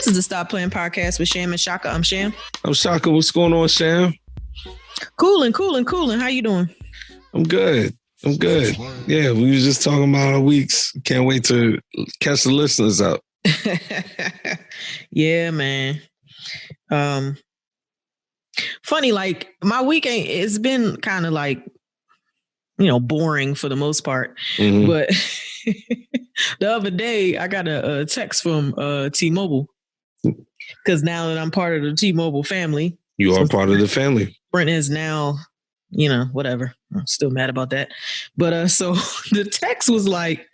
This is the Stop Playing podcast with Sham and Shaka. I'm Sham. I'm Shaka. What's going on, Sham? Cooling. How you doing? I'm good. Yeah, we were just talking about our weeks. Can't wait to catch the listeners up. Yeah, man. Funny, like my week it's been kind of like, boring for the most part. Mm-hmm. But the other day I got a text from T-Mobile because now that I'm part of the T-Mobile family. You are part of the family. Brent is now, whatever. I'm still mad about that. But so the text was like,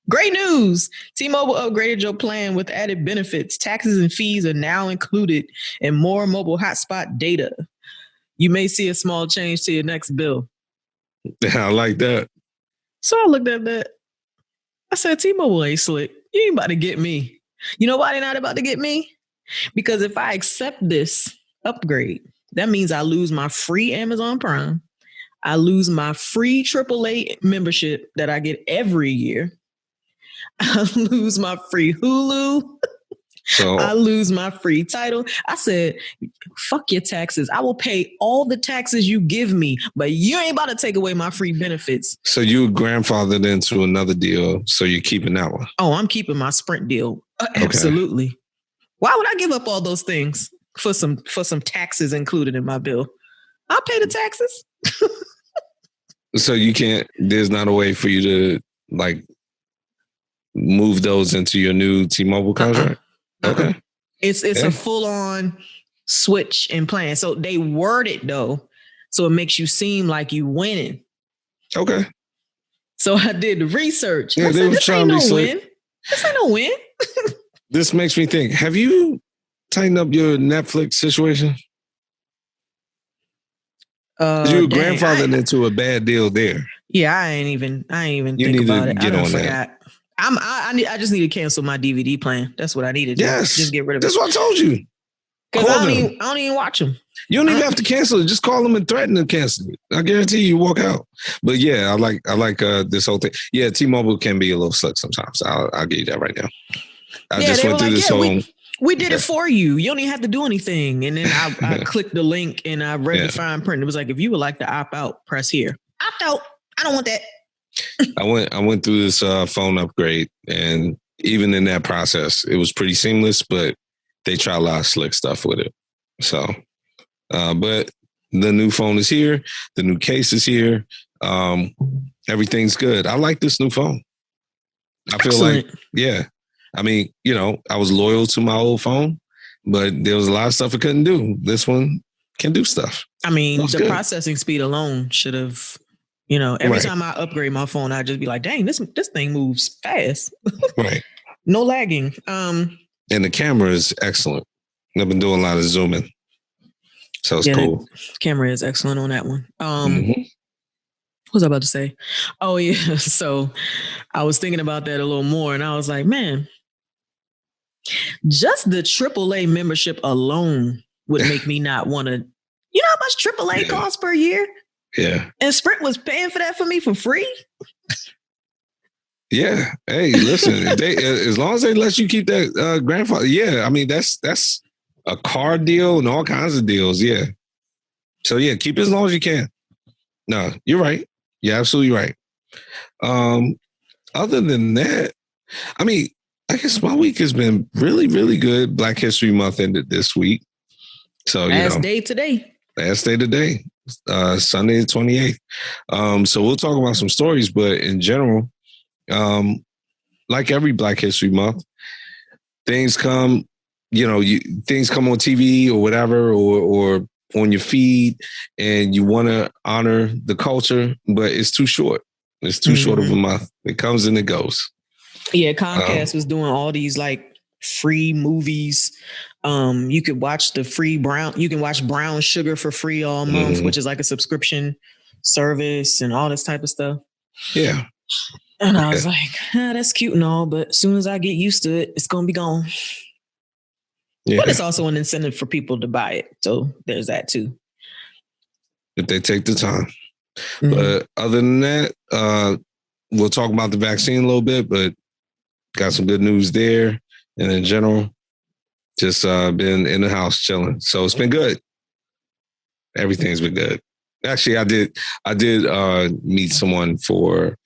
great news. T-Mobile upgraded your plan with added benefits. Taxes and fees are now included and more mobile hotspot data. You may see a small change to your next bill. I like that. So I looked at that. I said, T-Mobile ain't slick. You ain't about to get me. You know why they're not about to get me? Because if I accept this upgrade, that means I lose my free Amazon Prime. I lose my free AAA membership that I get every year. I lose my free Hulu. So I lose my free title. I said, fuck your taxes. I will pay all the taxes you give me, but you ain't about to take away my free benefits. So you grandfathered into another deal, so you're keeping that one? Oh, I'm keeping my Sprint deal. Absolutely. Okay. Why would I give up all those things for some taxes included in my bill? I'll pay the taxes. So you can't, there's not a way for you to like move those into your new T-Mobile contract? Okay. It's a full-on switch and plan. So they word it though, so it makes you seem like you winning. Okay. So I did the research. Yeah, I said, this ain't no win. This ain't no win. This makes me think, have you tightened up your Netflix situation? You were grandfathered into a bad deal there. Yeah, I ain't even think about it. Get on that. I just need to cancel my DVD plan. That's what I need to do. Yes. Just get rid of it. That's what I told you. Because I don't even watch them. You don't even have to cancel it. Just call them and threaten to cancel it. I guarantee you walk out. But yeah, I like this whole thing. Yeah, T-Mobile can be a little slick sometimes. I'll give you that right now. I just went through this whole... We did it for you. You don't even have to do anything. And then I clicked the link and I read the fine print. It was like, if you would like to opt out, press here. Opt out. I don't want that. I went through this phone upgrade, and even in that process, it was pretty seamless, but they try a lot of slick stuff with it. So, but the new phone is here. The new case is here. Everything's good. I like this new phone. I feel like, I mean, I was loyal to my old phone, but there was a lot of stuff it couldn't do. This one can do stuff. I mean, the processing speed alone should have, every time I upgrade my phone, I'd just be like, dang, this thing moves fast. Right. No lagging. And the camera is excellent. I've been doing a lot of zooming. So it's cool. The camera is excellent on that one. What was I about to say? Oh, yeah. So I was thinking about that a little more, and I was like, man, just the AAA membership alone would make me not want to. You know how much AAA costs per year? Yeah. And Sprint was paying for that for me for free? Yeah. Hey, listen, as long as they let you keep that grandfather, I mean, that's a car deal and all kinds of deals. Yeah. So, keep it as long as you can. No, you're right. You're absolutely right. Other than that, I mean, I guess my week has been really, really good. Black History Month ended this week. So, Last day today. Sunday the 28th. So we'll talk about some stories, but in general, like every Black History Month, things come, things come on TV or whatever, or on your feed, and you want to honor the culture, but it's too short. It's too short of a month. It comes and it goes. Yeah, Comcast was doing all these like free movies. You could watch you can watch Brown Sugar for free all month, which is like a subscription service and all this type of stuff. Yeah. And I was like, that's cute and all, but as soon as I get used to it, it's going to be gone. Yeah. But it's also an incentive for people to buy it. So there's that too. If they take the time. But other than that, we'll talk about the vaccine a little bit, but got some good news there. And in general, Just been in the house chilling. So it's been good. Everything's been good. Actually, I did meet someone for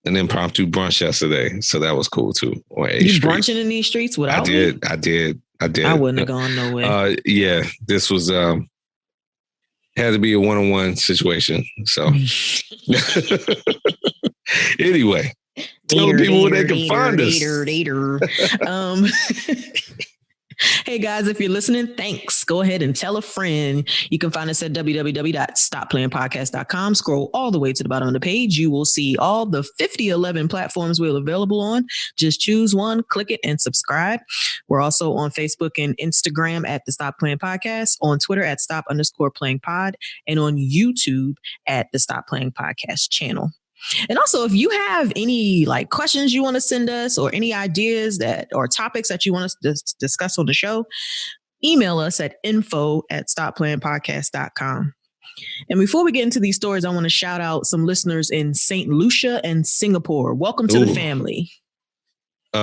an impromptu brunch yesterday. So that was cool too. On A You Street. brunching in these streets without me? I did. I wouldn't have gone no way. Yeah, this was had to be a one-on-one situation. So anyway, tell people where they can find us. Hey guys, if you're listening, thanks. Go ahead and tell a friend. You can find us at www.stopplayinpodcast.com. Scroll all the way to the bottom of the page. You will see all the 11 platforms we're available on. Just choose one, click it, and subscribe. We're also on Facebook and Instagram at the Stop Playing Podcast, on Twitter at stop_playing pod, and on YouTube at the Stop Playing Podcast channel. And also, if you have any like questions you want to send us or any ideas that or topics that you want us to discuss on the show, email us at info@stopplayingpodcast.com. And before we get into these stories, I want to shout out some listeners in St. Lucia and Singapore. Welcome to the family.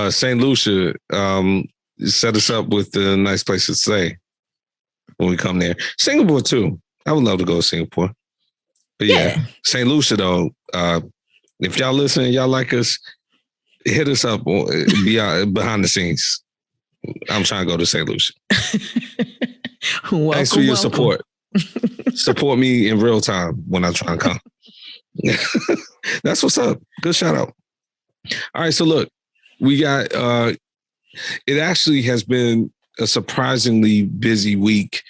St. Lucia set us up with a nice place to stay when we come there. Singapore, too. I would love to go to Singapore. But yeah, St. Lucia, though, if y'all listening, y'all like us, hit us up behind the scenes. I'm trying to go to St. Lucia. Thanks for your support. Support me in real time when I try and come. That's what's up. Good shout out. All right, so look, we got, it actually has been a surprisingly busy week,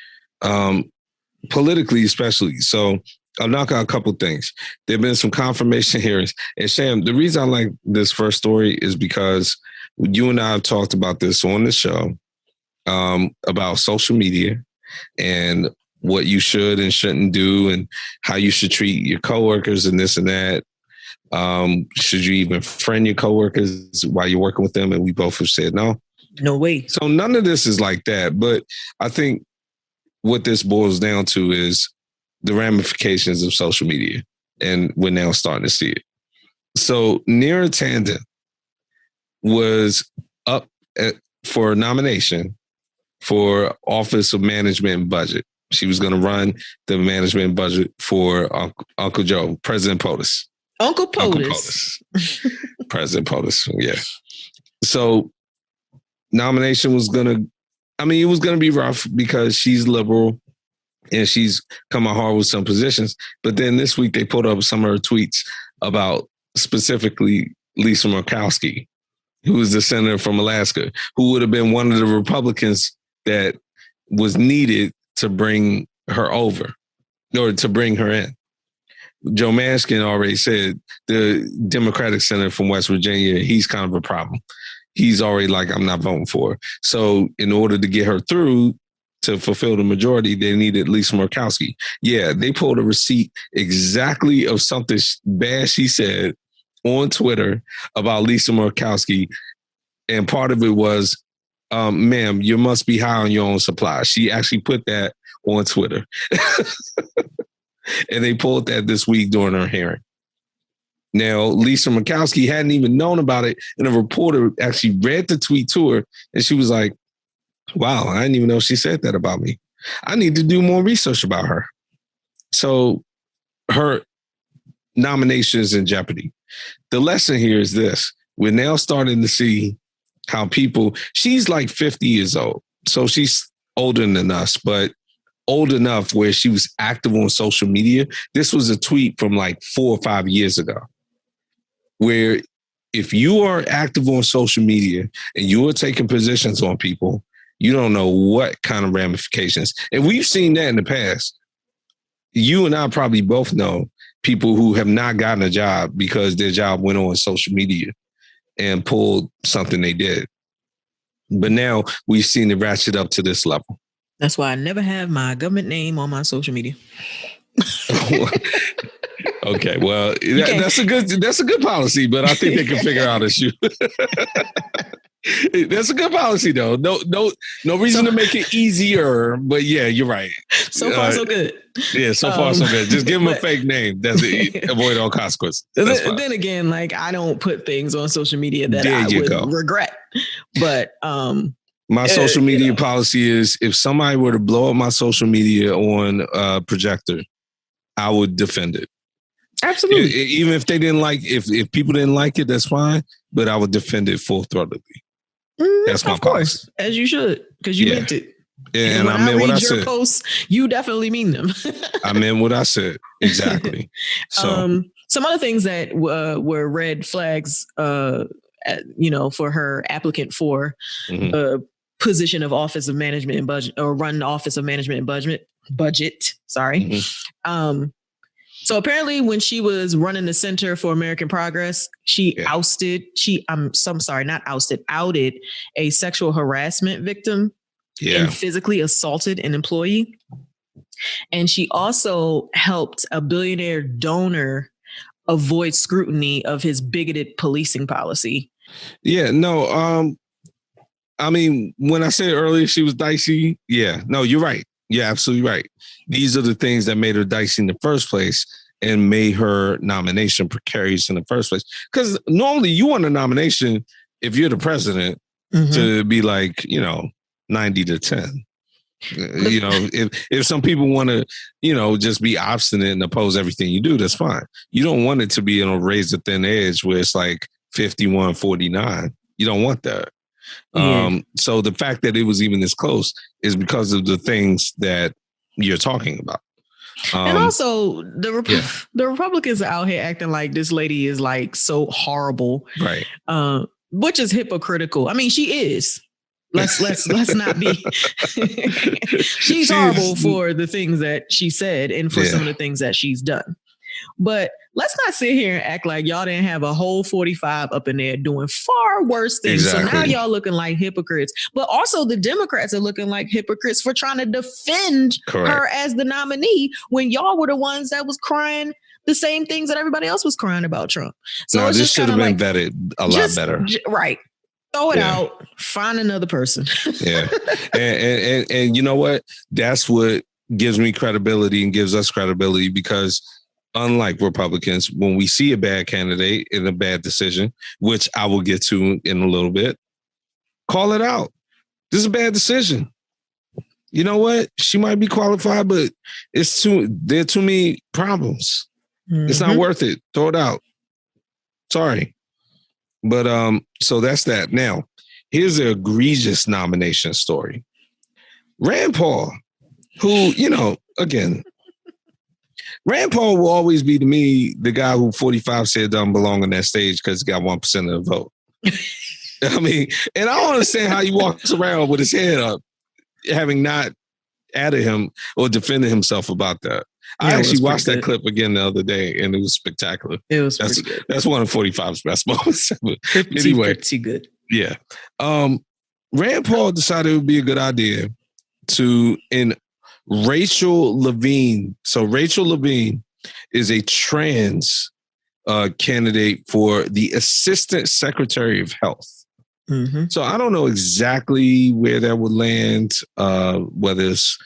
politically especially. So I'll knock out a couple things. There have been some confirmation hearings. And Sam, the reason I like this first story is because you and I have talked about this on the show, about social media and what you should and shouldn't do and how you should treat your coworkers and this and that. Should you even friend your coworkers while you're working with them? And we both have said no. No way. So none of this is like that. But I think what this boils down to is the ramifications of social media, and we're now starting to see it. So Neera Tanden was up for a nomination for Office of Management and Budget. She was going to run the management budget for Uncle Joe, President POTUS. Uncle POTUS. President POTUS, yeah. So nomination was going to, it was going to be rough because she's liberal, and she's come out hard with some positions. But then this week they put up some of her tweets about specifically Lisa Murkowski, who is the senator from Alaska, who would have been one of the Republicans that was needed to bring her over or to bring her in. Joe Manchin already said the Democratic senator from West Virginia, he's kind of a problem. He's already like, I'm not voting for her. So in order to get her through, to fulfill the majority, they needed Lisa Murkowski. Yeah, they pulled a receipt exactly of something bad she said on Twitter about Lisa Murkowski. And part of it was, ma'am, you must be high on your own supply. She actually put that on Twitter. And they pulled that this week during her hearing. Now, Lisa Murkowski hadn't even known about it, and a reporter actually read the tweet to her, and she was like, wow, I didn't even know she said that about me. I need to do more research about her. So her nomination is in jeopardy. The lesson here is this. We're now starting to see how people, she's like 50 years old. So she's older than us, but old enough where she was active on social media. This was a tweet from like 4 or 5 years ago, where if you are active on social media and you are taking positions on people, you don't know what kind of ramifications. And we've seen that in the past. You and I probably both know people who have not gotten a job because their job went on social media and pulled something they did. But now we've seen it ratchet up to this level. That's why I never have my government name on my social media. Okay, well, that's a good policy, but I think they can figure out a issue. That's a good policy, though. No reason to make it easier, but yeah, you're right. So far, so good. Yeah, so far, so good. Just give them a fake name. That's it. Avoid all consequences. Then again, like I don't put things on social media that I would regret. But My social media policy is if somebody were to blow up my social media on a projector, I would defend it. Absolutely. Even if they didn't like, if people didn't like it, that's fine. But I would defend it full-throatedly. That's my policy. As you should, because you meant it. And I meant what I said. Posts, you definitely mean them. I meant what I said. Exactly. So some other things that were red flags, for her applicant for position of Office of Management and Budget, or run the Office of Management and Budget. Sorry. Mm-hmm. So apparently when she was running the Center for American Progress, she outed a sexual harassment victim and physically assaulted an employee. And she also helped a billionaire donor avoid scrutiny of his bigoted policing policy. Yeah, no, I mean, when I said earlier she was dicey, no, you're right. You're absolutely right. These are the things that made her dicey in the first place and made her nomination precarious in the first place. Because normally you want a nomination, if you're the president, to be like, 90 to 10. If some people want to, just be obstinate and oppose everything you do, that's fine. You don't want it to be a razor thin edge where it's like 51-49. You don't want that. So the fact that it was even this close is because of the things that you're talking about. And also the Republicans are out here acting like this lady is like so horrible, right? Which is hypocritical. I mean, she is. Let's not be. She's horrible for the things that she said and for some of the things that she's done. But let's not sit here and act like y'all didn't have a whole 45 up in there doing far worse things. Exactly. So now y'all looking like hypocrites. But also the Democrats are looking like hypocrites for trying to defend her as the nominee when y'all were the ones that was crying the same things that everybody else was crying about Trump. So no, this should have been vetted a lot better. Right. Throw it out. Find another person. And you know what? That's what gives me credibility and gives us credibility, because unlike Republicans, when we see a bad candidate and a bad decision, which I will get to in a little bit, call it out. This is a bad decision. You know what? She might be qualified, but there are too many problems. It's not worth it. Throw it out. Sorry. But so that's that. Now, here's an egregious nomination story. Rand Paul, who, again, Rand Paul will always be, to me, the guy who 45 said doesn't belong on that stage because he got 1% of the vote. I mean, and I don't understand how he walks around with his head up, having not added him or defended himself about that. I actually watched that clip again the other day, and it was spectacular. It was pretty good. That's one of 45's best moments. Anyway, pretty good. Yeah. Rand Paul decided it would be a good idea in Rachel Levine. So Rachel Levine is a trans candidate for the Assistant Secretary of Health. So I don't know exactly where that would land, whether it's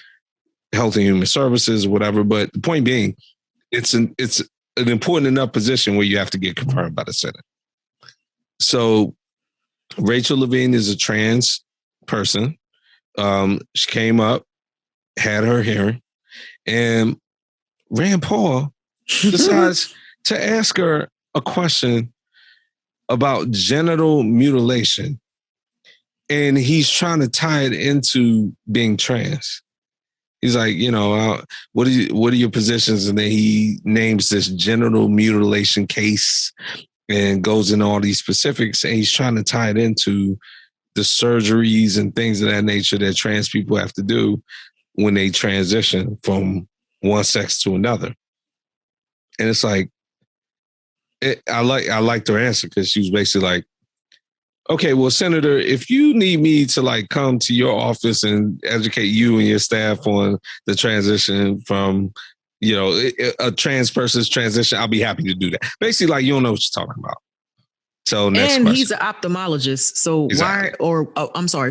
Health and Human Services or whatever. But the point being, it's an important enough position where you have to get confirmed by the Senate. So Rachel Levine is a trans person. She came up, had her hearing, and Rand Paul decides to ask her a question about genital mutilation. And he's trying to tie it into being trans. He's like, what are your positions? And then he names this genital mutilation case and goes into all these specifics. And he's trying to tie it into the surgeries and things of that nature that trans people have to do when they transition from one sex to another. And it's like, I liked her answer, because she was basically like, okay, well, Senator, if you need me to come to your office and educate you and your staff on the transition from, a trans person's transition, I'll be happy to do that. Basically, you don't know what you're talking about. So next question. He's an ophthalmologist. So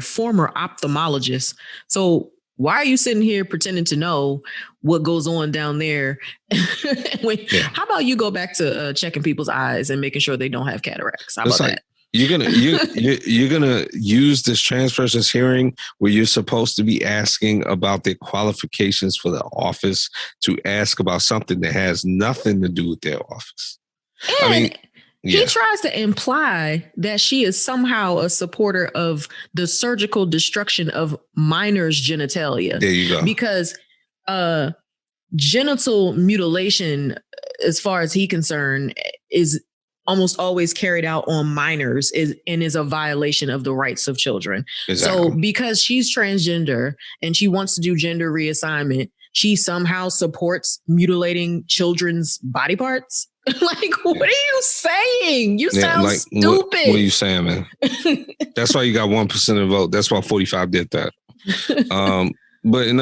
former ophthalmologist. So why are you sitting here pretending to know what goes on down there? How about you go back to checking people's eyes and making sure they don't have cataracts? How about that? You're gonna use this trans person's hearing where you're supposed to be asking about their qualifications for the office to ask about something that has nothing to do with their office. And he tries to imply that she is somehow a supporter of the surgical destruction of minors' genitalia. There you go. Because genital mutilation, as far as he's concerned, is almost always carried out on minors and is a violation of the rights of children. Exactly. So because she's transgender and she wants to do gender reassignment, she somehow supports mutilating children's body parts. Like, what are you saying? You sound stupid. What are you saying, man? That's why you got 1% of the vote. That's why 45 did that. But and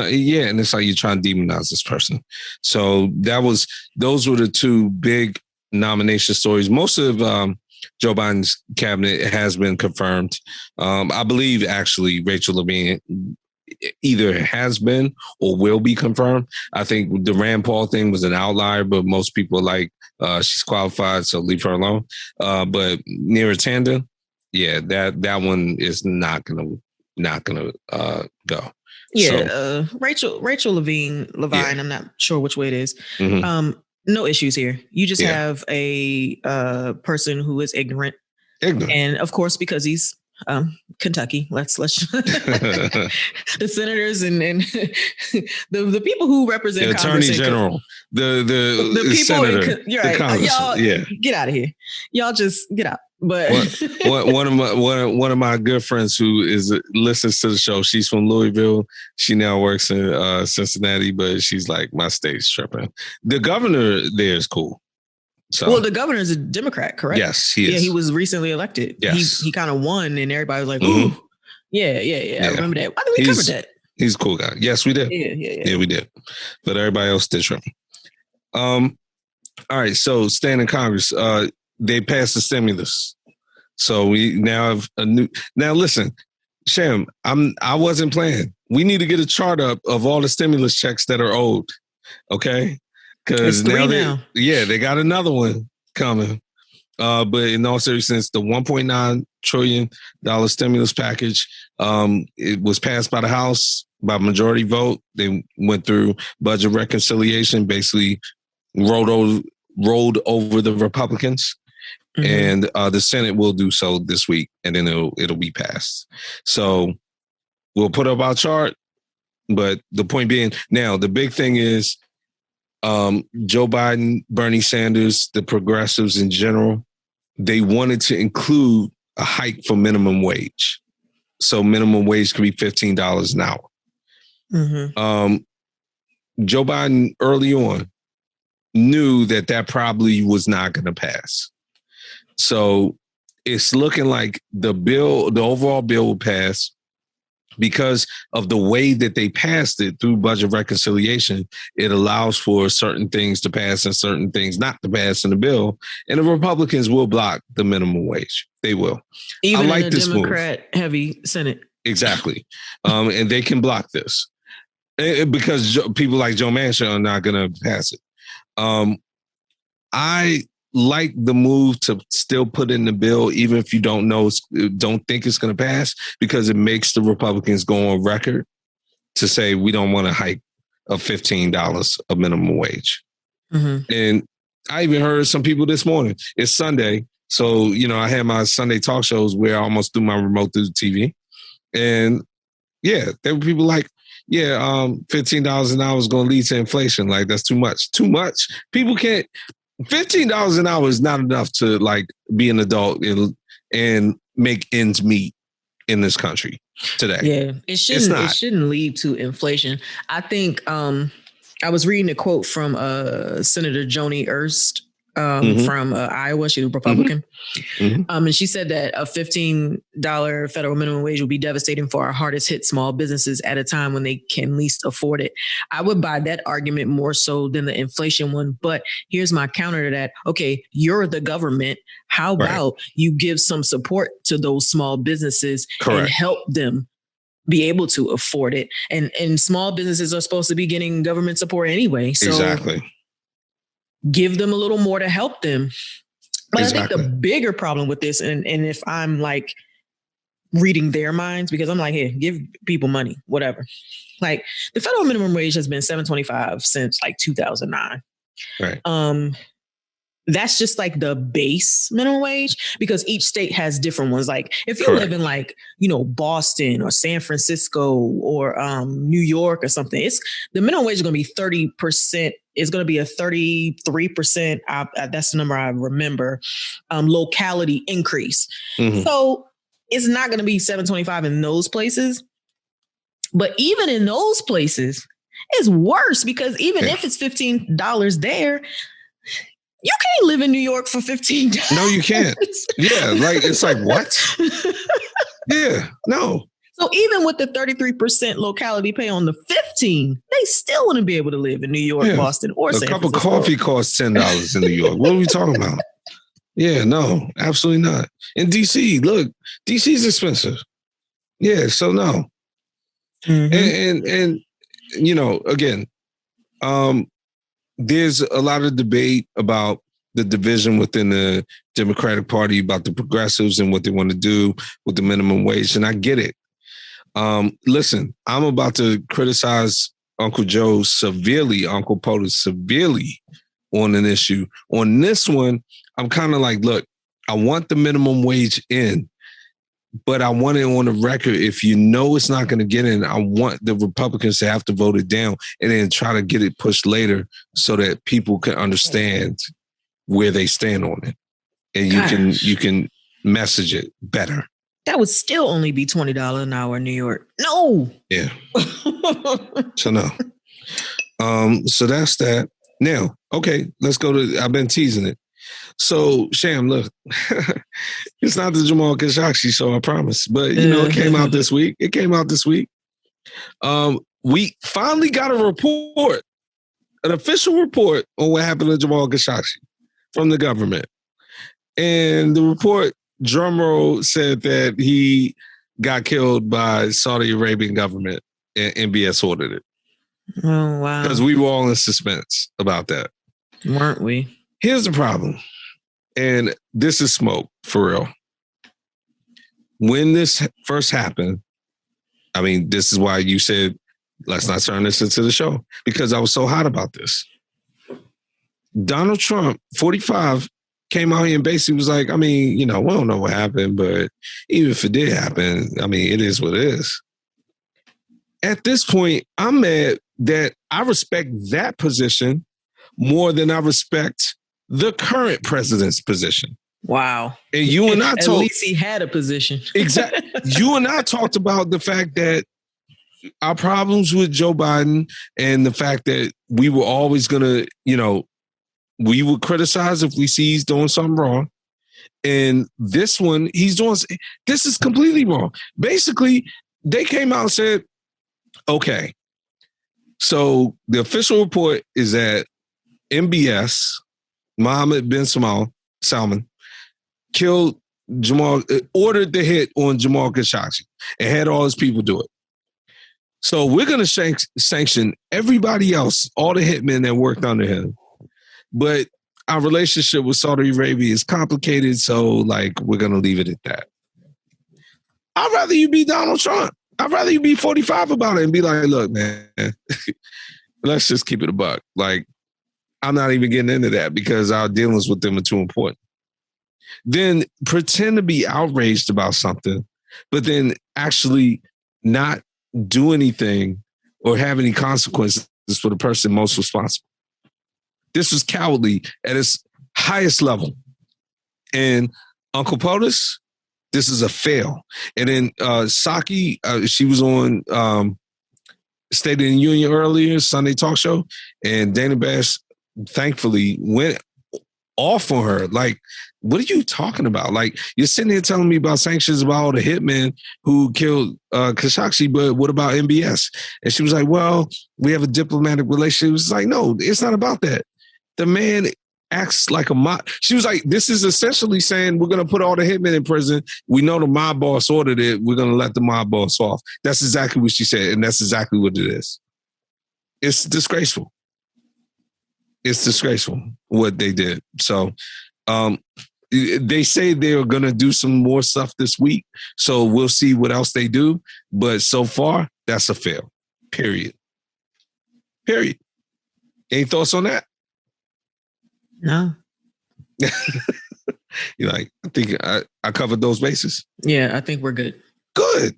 it's like you're trying to demonize this person. So those were the two big nomination stories. Most of Joe Biden's cabinet has been confirmed. I believe actually Rachel Levine either has been or will be confirmed. I think the Rand Paul thing was an outlier, but most people are like, she's qualified, so leave her alone. But Neera Tanden, that one is not gonna go. Yeah, so, Rachel Levine, I'm not sure which way it is. Mm-hmm. No issues here. You just have a person who is ignorant. And of course, because he's Kentucky, let's the senators and the people who represent the attorney general, the people senator, you're right. Y'all get out of here. Y'all just get out. But one of my good friends who listens to the show, she's from Louisville. She now works in Cincinnati, but she's like, my state's tripping. The governor there is cool. So, well, the governor is a Democrat, correct? Yes, he is. Yeah, he was recently elected. Yes. He kind of won, and everybody was like, ooh. Yeah. I remember that. I think we covered that. He's a cool guy. Yes, we did. Yeah, we did. But everybody else did trip. All right, so staying in Congress, they passed the stimulus. So we now have a new. Now listen, Shem, I wasn't playing. We need to get a chart up of all the stimulus checks that are owed. Okay, because now they got another one coming. But in all seriousness, the $1.9 trillion stimulus package, it was passed by the House by majority vote. They went through budget reconciliation, basically rolled over the Republicans. Mm-hmm. And the Senate will do so this week, and then it'll be passed. So we'll put up our chart. But the point being, now the big thing is Joe Biden, Bernie Sanders, the progressives in general, they wanted to include a hike for minimum wage. So minimum wage could be $15 an hour. Mm-hmm. Joe Biden early on knew that probably was not going to pass. So it's looking like the overall bill will pass because of the way that they passed it through budget reconciliation. It allows for certain things to pass and certain things not to pass in the bill. And the Republicans will block the minimum wage. They will. Even in a Democrat-heavy Senate. Exactly. And they can block this because people like Joe Manchin are not going to pass it. I like the move to still put in the bill, even if you don't think it's going to pass, because it makes the Republicans go on record to say we don't want to hike of $15 of minimum wage. Mm-hmm. And I even heard some people this morning. It's Sunday, so I had my Sunday talk shows where I almost threw my remote through the TV, and there were people like, $15 an hour is going to lead to inflation. Like, that's too much. Too much. People can't. $15 an hour is not enough to be an adult and make ends meet in this country today. Yeah, it shouldn't lead to inflation. I think I was reading a quote from Senator Joni Ernst from Iowa. She's a Republican. Mm-hmm. And she said that a $15 federal minimum wage will be devastating for our hardest hit small businesses at a time when they can least afford it. I would buy that argument more so than the inflation one. But here's my counter to that. Okay, you're the government. How about you give some support to those small businesses and help them be able to afford it? And small businesses are supposed to be getting government support anyway. So exactly. Give them a little more to help them. But exactly. I think the bigger problem with this, and if I'm like reading their minds, because I'm like, hey, give people money, whatever. Like the federal minimum wage has been $7.25 since like 2009. Right. That's just like the base minimum wage, because each state has different ones. Like if you live in like, Boston or San Francisco or New York or something, the minimum wage is going to be 30%. It's going to be a 33%. That's the number I remember. Locality increase. Mm-hmm. So it's not going to be $7.25 in those places. But even in those places, it's worse, because even if it's $15 there, you can't live in New York for $15. No, you can't. Yeah, like it's like what? Yeah, no. So even with the 33% locality pay on the 15, they still wouldn't be able to live in New York, Boston, or San Francisco. A cup of coffee costs $10 in New York. What are we talking about? Yeah, no, absolutely not. In DC, look, DC is expensive. Yeah, so no. Mm-hmm. And again, there's a lot of debate about the division within the Democratic Party about the progressives and what they want to do with the minimum wage. And I get it. Listen, I'm about to criticize Uncle Joe severely, Uncle POTUS severely on an issue. On this one, I'm kind of like, look, I want the minimum wage in, but I want it on the record. If it's not going to get in, I want the Republicans to have to vote it down and then try to get it pushed later so that people can understand where they stand on it. And you can message it better. That would still only be $20 an hour in New York. No. Yeah. So no. So that's that. Now, okay, let's go to, I've been teasing it. So, Sham, look, it's not the Jamal Khashoggi show, I promise. But, it came out this week. We finally got a report, an official report on what happened to Jamal Khashoggi from the government. And the report, drumroll, said that he got killed by Saudi Arabian government, and MBS ordered it. Oh, wow. Because we were all in suspense about that. Weren't we? Here's the problem. And this is smoke, for real. When this first happened, I mean, this is why you said, let's not turn this into the show, because I was so hot about this. Donald Trump, 45, came out here and basically was like, I mean, we don't know what happened, but even if it did happen, I mean, it is what it is. At this point, I'm mad that I respect that position more than I respect the current president's position. Wow. And you and I talked. At least he had a position. Exactly. You and I talked about the fact that our problems with Joe Biden and the fact that we were always going to, we would criticize if we see he's doing something wrong. And this one, this is completely wrong. Basically, they came out and said, okay, so the official report is that MBS, Mohammed bin Salman, killed Jamal, ordered the hit on Jamal Khashoggi and had all his people do it. So we're going to sanction everybody else, all the hitmen that worked under him. But our relationship with Saudi Arabia is complicated, so we're going to leave it at that. I'd rather you be Donald Trump. I'd rather you be 45 about it and be like, look, man, let's just keep it a buck. I'm not even getting into that because our dealings with them are too important. Then pretend to be outraged about something, but then actually not do anything or have any consequences for the person most responsible. This was cowardly at its highest level. And Uncle POTUS, this is a fail. And then Saki, she was on State of the Union earlier, Sunday talk show, and Dana Bash thankfully went off on her. What are you talking about? You're sitting here telling me about sanctions about all the hitmen who killed Khashoggi, but what about MBS? And she was like, well, we have a diplomatic relationship. It was like, no, it's not about that. The man acts like a mob. She was like, this is essentially saying we're going to put all the hitmen in prison. We know the mob boss ordered it. We're going to let the mob boss off. That's exactly what she said. And that's exactly what it is. It's disgraceful. It's disgraceful what they did. So They say they're going to do some more stuff this week. So we'll see what else they do. But so far, that's a fail. Period. Any thoughts on that? No. You're like, I think I covered those bases. Yeah, I think we're good. Good.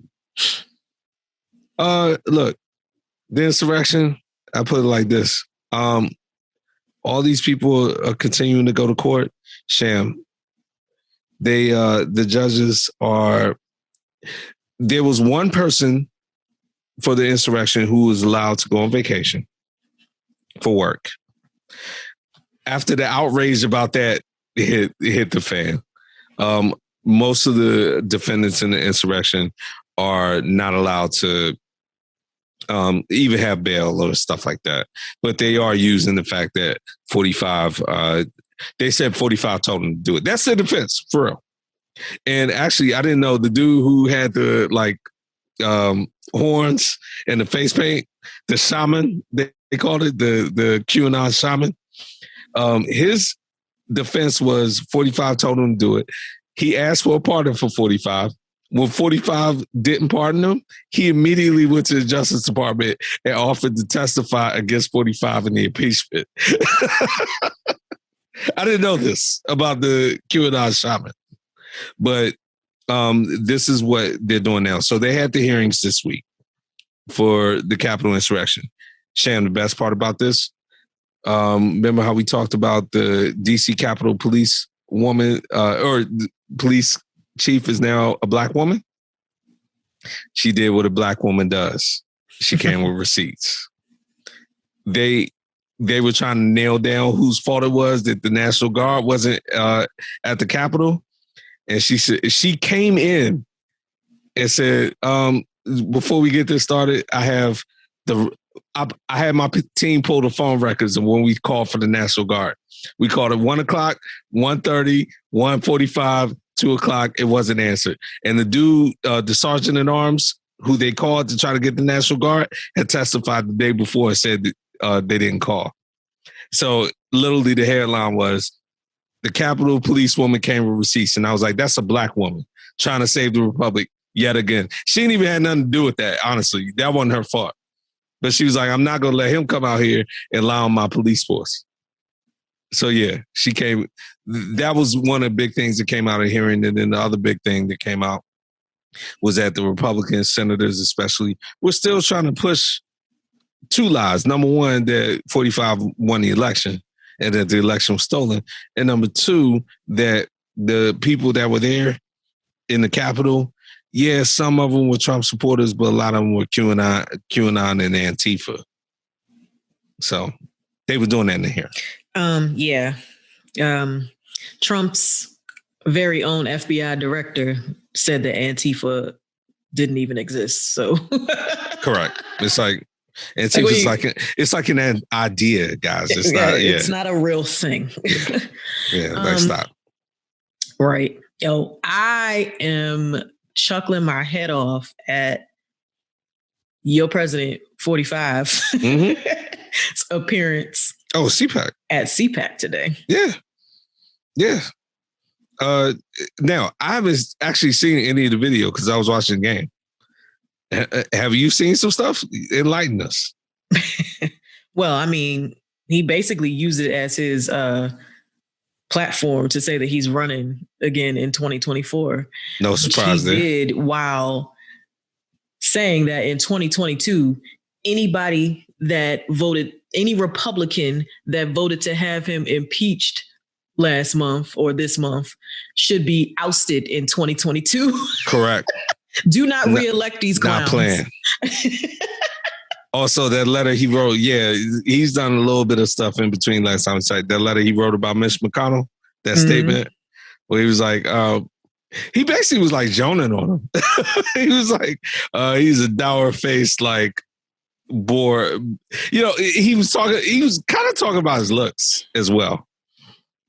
Look, the insurrection, I put it like this. All these people are continuing to go to court. Sham. The judges are, there was one person for the insurrection who was allowed to go on vacation for work. After the outrage about that hit the fan, most of the defendants in the insurrection are not allowed to even have bail or stuff like that. But they are using the fact that 45, they said 45 told them to do it. That's their defense, for real. And actually, I didn't know the dude who had the horns and the face paint, the shaman, they called it, the QAnon shaman. His defense was 45 told him to do it. He asked for a pardon for 45. When 45 didn't pardon him, he immediately went to the Justice Department and offered to testify against 45 in the impeachment. I didn't know this about the QAnon shaman, but this is what they're doing now. So they had the hearings this week for the Capitol insurrection. Sham, the best part about this, remember how we talked about the DC Capitol Police woman, or the police chief is now a black woman? She did what a black woman does. She came with receipts. They were trying to nail down whose fault it was that the National Guard wasn't at the Capitol. And she said, she came in and said, before we get this started, I had my team pull the phone records of when we called for the National Guard. We called at 1 o'clock, 1:30, 1:45, 2 o'clock. It wasn't answered. And the dude, the sergeant at arms, who they called to try to get the National Guard, had testified the day before and said that they didn't call. So literally the headline was, the Capitol Police woman came with receipts. And I was like, that's a black woman trying to save the Republic yet again. She didn't even have nothing to do with that, honestly. That wasn't her fault. But she was like, I'm not going to let him come out here and lie on my police force. So, yeah, she came. That was one of the big things that came out of the hearing. And then the other big thing that came out was that the Republican senators especially were still trying to push two lies. Number one, that 45 won the election and that the election was stolen. And number two, that the people that were there in the Capitol, yeah, some of them were Trump supporters, but a lot of them were QAnon and Antifa. So they were doing that in the hearing. Yeah. Trump's very own FBI director said that Antifa didn't even exist. So correct. It's like Antifa's it's like an idea, guys. It's not. Yeah. It's not a real thing. Yeah. Stop. Right. Yo, I am chuckling my head off at your president 45 appearance. Oh, CPAC. At CPAC today. Yeah. Yeah. Now, I haven't actually seen any of the video because I was watching the game. Have you seen some stuff? Enlighten us. Well, I mean, he basically used it as his platform to say that he's running again in 2024. No surprise there. He did while saying that in 2022, anybody that voted, any Republican that voted to have him impeached last month or this month should be ousted in 2022. Correct. Do not reelect these clowns. Not playing. Also, that letter he wrote, yeah, he's done a little bit of stuff in between last time. That letter he wrote about Mitch McConnell, that statement, where he was like, he basically was like joning on him. He was like, he's a dour-faced, like, bore. You know, he was kind of talking about his looks as well.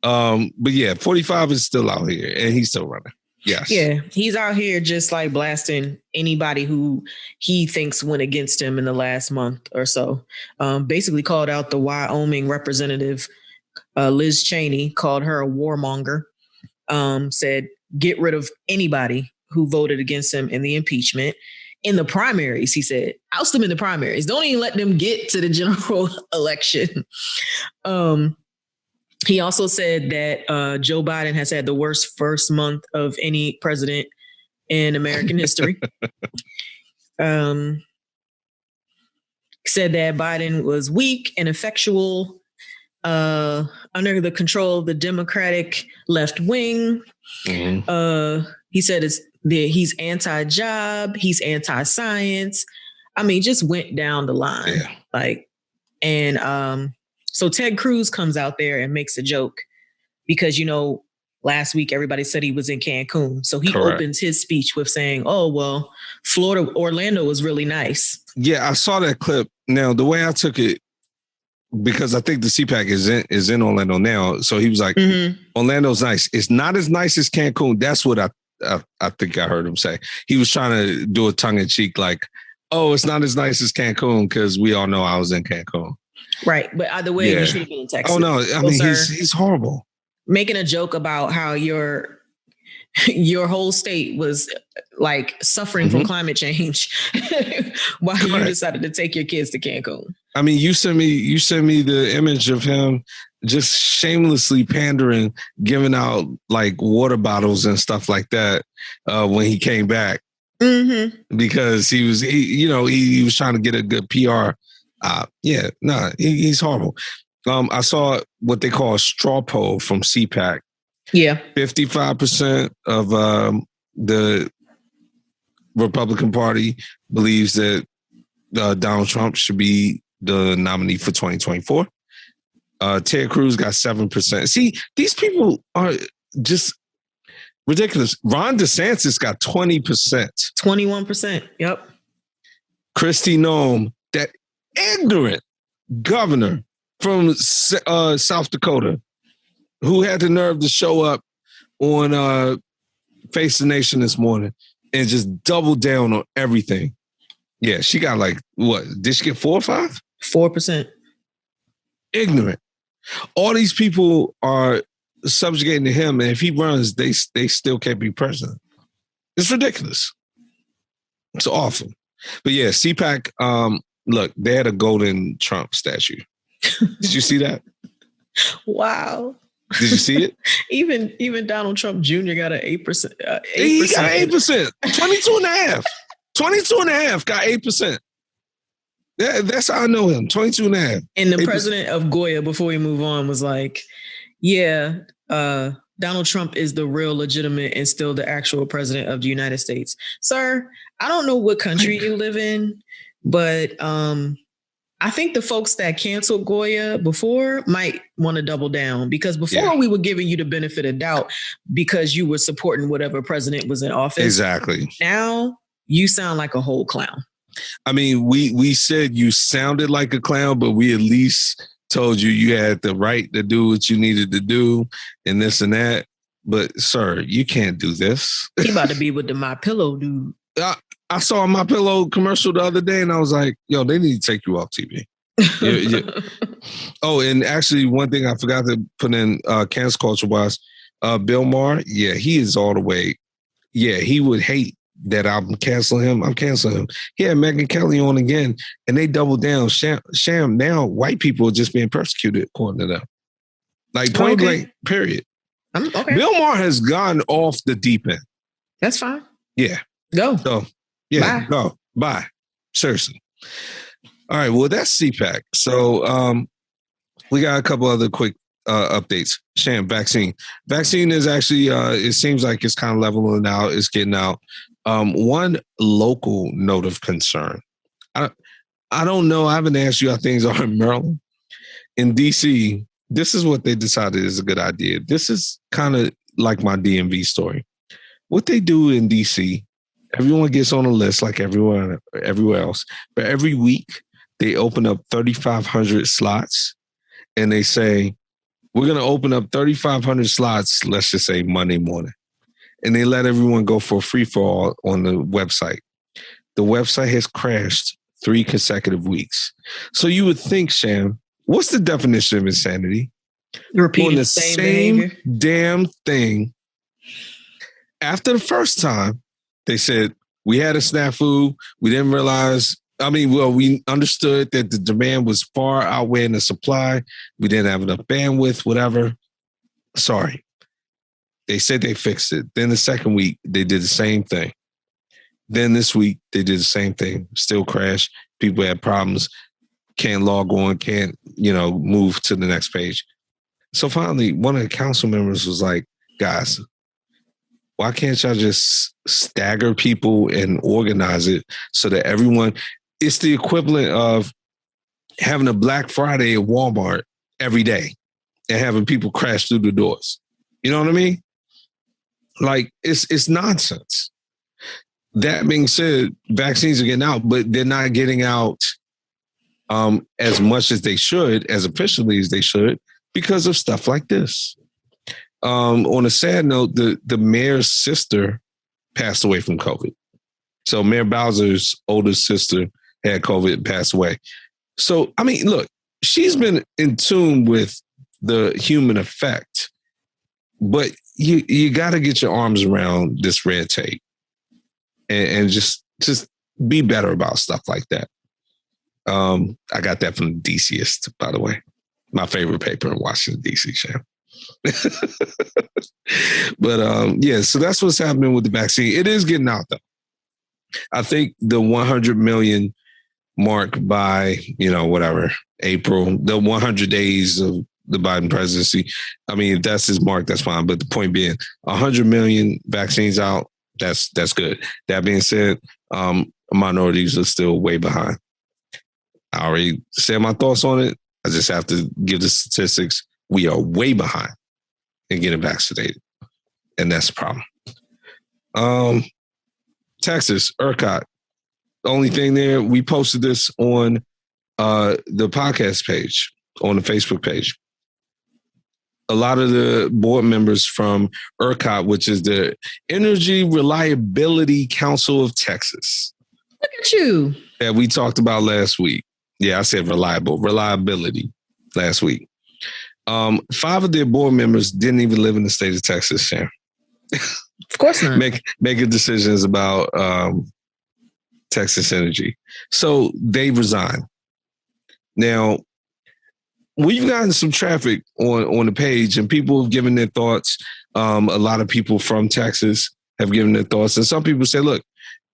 But yeah, 45 is still out here and he's still running. Yes. Yeah, he's out here just like blasting anybody who he thinks went against him in the last month or so. Basically called out the Wyoming representative, Liz Cheney, called her a warmonger. said, get rid of anybody who voted against him in the impeachment. In the primaries, he said, oust them in the primaries. Don't even let them get to the general election. He also said that Joe Biden has had the worst first month of any president in American history. Said that Biden was weak and ineffectual, under the control of the Democratic left wing. Mm-hmm. He said he's anti-job, he's anti-science. I mean, just went down the line. Yeah. So Ted Cruz comes out there and makes a joke because, last week everybody said he was in Cancun. So he opens his speech with saying, oh, well, Orlando was really nice. Yeah, I saw that clip. Now, the way I took it, because I think the CPAC is in Orlando now. So he was like, Orlando's nice. It's not as nice as Cancun. That's what I think I heard him say. He was trying to do a tongue in cheek, like, oh, it's not as nice as Cancun because we all know I was in Cancun. Right. But either way, you should have been in Texas. Oh, no. I mean, he's horrible. Making a joke about how your whole state was like suffering from climate change while you decided to take your kids to Cancun. I mean, you sent me the image of him just shamelessly pandering, giving out like water bottles and stuff like that when he came back. Mm-hmm. Because he was trying to get a good PR. He's horrible. I saw what they call a straw poll from CPAC. Yeah. 55% of the Republican Party believes that Donald Trump should be the nominee for 2024. Ted Cruz got 7%. See, these people are just ridiculous. Ron DeSantis got 20%. 21%. Yep. Kristi Noem, that ignorant governor from South Dakota, who had the nerve to show up on Face the Nation this morning and just double down on everything. Yeah, she got like, what? Did she get 4 or 5? 4%. Ignorant. All these people are subjugating to him, and if he runs, they still can't be president. It's ridiculous. It's awful. But yeah, CPAC, look, they had a golden Trump statue. Did you see that? Wow. Did you see it? Even Donald Trump Jr. got an 8%. He got 8%. 22.5. 22.5 got 8%. That's how I know him. 22.5. And the 8%. President of Goya, before we move on, was like, yeah, Donald Trump is the real legitimate and still the actual president of the United States. Sir, I don't know what country you live in, but I think the folks that canceled Goya before might want to double down, because before we were giving you the benefit of doubt because you were supporting whatever president was in office. Exactly. Now you sound like a whole clown. I mean, we said you sounded like a clown, but we at least told you had the right to do what you needed to do and this and that. But sir, you can't do this. He about to be with the My Pillow dude. I saw a My Pillow commercial the other day and I was like, yo, they need to take you off TV. Yeah. Oh, and actually one thing I forgot to put in cancel culture wise, Bill Maher, he is all the way. Yeah, he would hate that I'm canceling him. I'm canceling him. He had Megyn Kelly on again and they doubled down. Sham, now white people are just being persecuted according to them. Like point blank, period. Okay. Bill Maher has gone off the deep end. That's fine. Yeah. Go. So, yeah, bye. Go. Bye. Seriously. All right. Well, that's CPAC. So we got a couple other quick updates. Sham, vaccine. Vaccine is actually, it seems like it's kind of leveling out. It's getting out. One local note of concern. I don't know. I haven't asked you how things are in Maryland. In D.C., this is what they decided is a good idea. This is kind of like my DMV story. What they do in D.C., everyone gets on a list like everywhere else. But every week, they open up 3,500 slots, and they say, we're going to open up 3,500 slots, let's just say Monday morning. And they let everyone go for a free-for-all on the website. The website has crashed 3 consecutive weeks. So you would think, Sham, what's the definition of insanity? Repeating the same damn thing After the first time, they said, we had a snafu. We didn't realize, we understood that the demand was far outweighing the supply. We didn't have enough bandwidth, whatever. Sorry. They said they fixed it. Then the second week, they did the same thing. Then this week, they did the same thing. Still crashed. People had problems. Can't log on, can't, move to the next page. So finally, one of the council members was like, guys, why can't y'all just stagger people and organize it so that everyone, it's the equivalent of having a Black Friday at Walmart every day and having people crash through the doors. You know what I mean? Like, it's nonsense. That being said, vaccines are getting out, but they're not getting out as much as they should, as efficiently as they should, because of stuff like this. On a sad note, the mayor's sister passed away from COVID. So Mayor Bowser's older sister had COVID and passed away. So, look, she's been in tune with the human effect, but you got to get your arms around this red tape and just be better about stuff like that. I got that from the DCist, by the way, my favorite paper in Washington, D.C., Sham. But so that's what's happening with the vaccine. It is getting out, though. I think the 100 million mark by, April, the 100 days of the Biden presidency. If that's his mark, that's fine. But the point being, 100 million vaccines out, that's good. That being said, minorities are still way behind. I already said my thoughts on it. I just have to give the statistics. We are way behind in getting vaccinated. And that's the problem. Texas, ERCOT. The only thing there, we posted this on the podcast page, on the Facebook page. A lot of the board members from ERCOT, which is the Energy Reliability Council of Texas. Look at you. That we talked about last week. Yeah, I said reliability last week. 5 of their board members didn't even live in the state of Texas, Sharon. Of course not. Making decisions about Texas Energy. So they resigned. Now, we've gotten some traffic on the page and people have given their thoughts. A lot of people from Texas have given their thoughts. And some people say, look,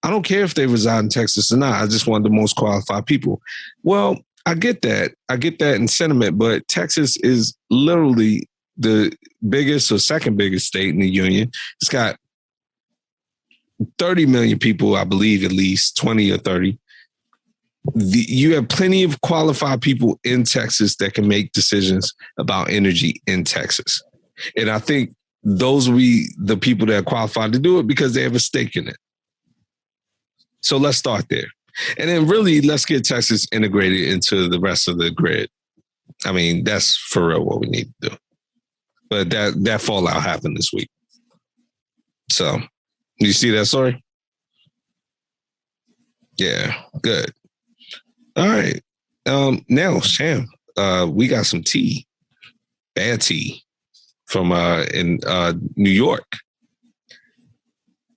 I don't care if they reside in Texas or not. I just want the most qualified people. Well, I get that. I get that in sentiment, but Texas is literally the biggest or second biggest state in the union. It's got 30 million people, I believe, at least 20 or 30. You have plenty of qualified people in Texas that can make decisions about energy in Texas. And I think those will be the people that are qualified to do it because they have a stake in it. So let's start there. And then really, let's get Texas integrated into the rest of the grid. That's for real what we need to do. But that fallout happened this week. So, you see that story? Yeah, good. All right. Now, Sham, we got some tea, bad tea from in New York.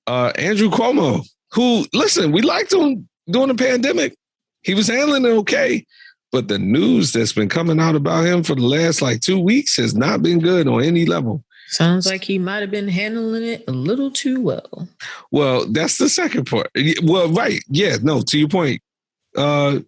Andrew Cuomo, who, listen, we liked him during the pandemic. He was handling it okay. But the news that's been coming out about him for the last 2 weeks has not been good on any level. Sounds like he might have been handling it a little too well. Well, that's the second part. Well, right. Yeah, no, to your point. A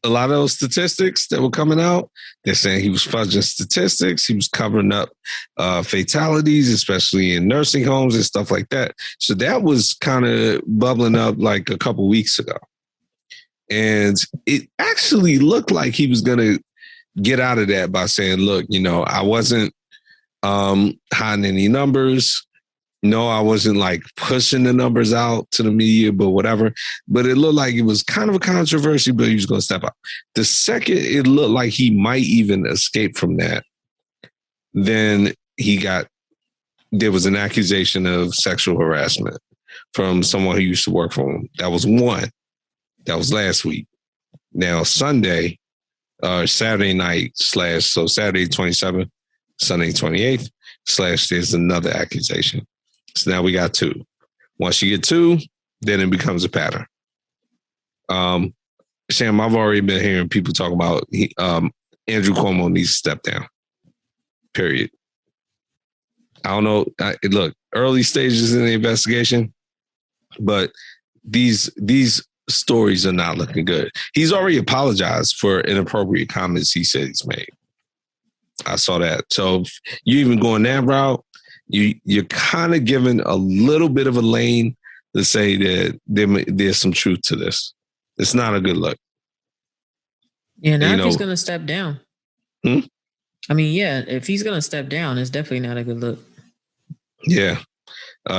lot of those statistics that were coming out, they're saying he was fudging statistics. He was covering up fatalities, especially in nursing homes and stuff like that. So that was kind of bubbling up a couple weeks ago. And it actually looked like he was going to get out of that by saying, look, I wasn't hiding any numbers. No, I wasn't pushing the numbers out to the media, but whatever. But it looked like it was kind of a controversy, but he was going to step up. The second it looked like he might even escape from that, then there was an accusation of sexual harassment from someone who used to work for him. That was one. That was last week. Now, Saturday night / so Saturday 27th, Sunday 28th. / there's another accusation. So now we got 2. Once you get 2, then it becomes a pattern. Sam, I've already been hearing people talk about Andrew Cuomo needs to step down. Period. I don't know. Look, early stages in the investigation, but these stories are not looking good. He's already apologized for inappropriate comments he said he's made. I saw that. So if you even going that route, you're kind of giving a little bit of a lane to say that there's some truth to this. It's not a good look. Yeah, now if he's going to step down. I mean, yeah, if he's going to step down, it's definitely not a good look. Yeah.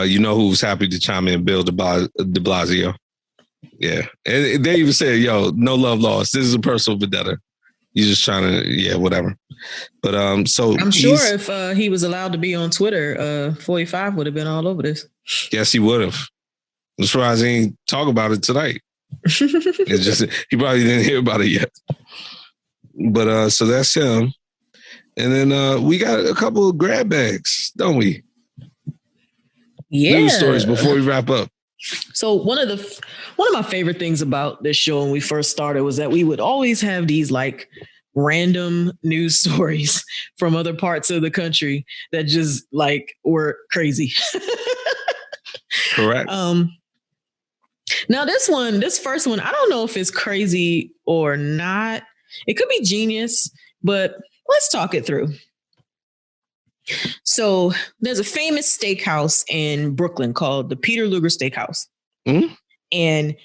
You know who was happy to chime in? Bill de Blasio. Yeah. And they even said, yo, no love lost. This is a personal vendetta. You're just trying to, whatever. But so I'm sure if he was allowed to be on Twitter, 45 would have been all over this. Yes, he would have. I'm surprised he ain't talk about it tonight. It's just he probably didn't hear about it yet. But so that's him. And then we got a couple of grab bags, don't we? Yeah. News stories before we wrap up. So one of my favorite things about this show when we first started was that we would always have these like random news stories from other parts of the country that just like were crazy. Correct. Now this first one, I don't know if it's crazy or not. It could be genius, but let's talk it through. So there's a famous steakhouse in Brooklyn called the Peter Luger Steakhouse. Mm-hmm. And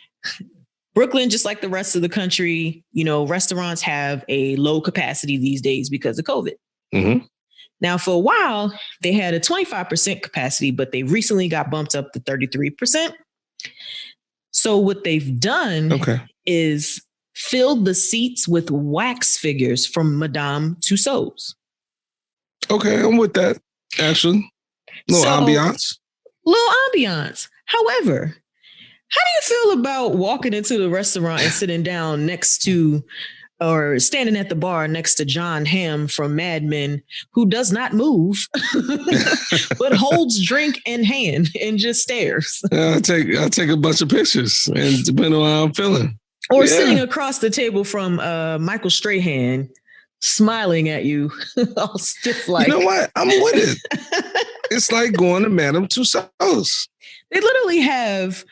Brooklyn, just like the rest of the country, restaurants have a low capacity these days because of COVID. Mm-hmm. Now, for a while, they had a 25% capacity, but they recently got bumped up to 33%. So what they've done is filled the seats with wax figures from Madame Tussauds. Okay, I'm with that, actually. Little ambiance. However, how do you feel about walking into the restaurant and sitting down next to or standing at the bar next to John Hamm from Mad Men, who does not move, but holds drink in hand and just stares? I'll take a bunch of pictures, and depending on how I'm feeling. Or sitting across the table from Michael Strahan, smiling at you, all stiff like. You know what? I'm with it. It's like going to Madame Tussauds. They literally have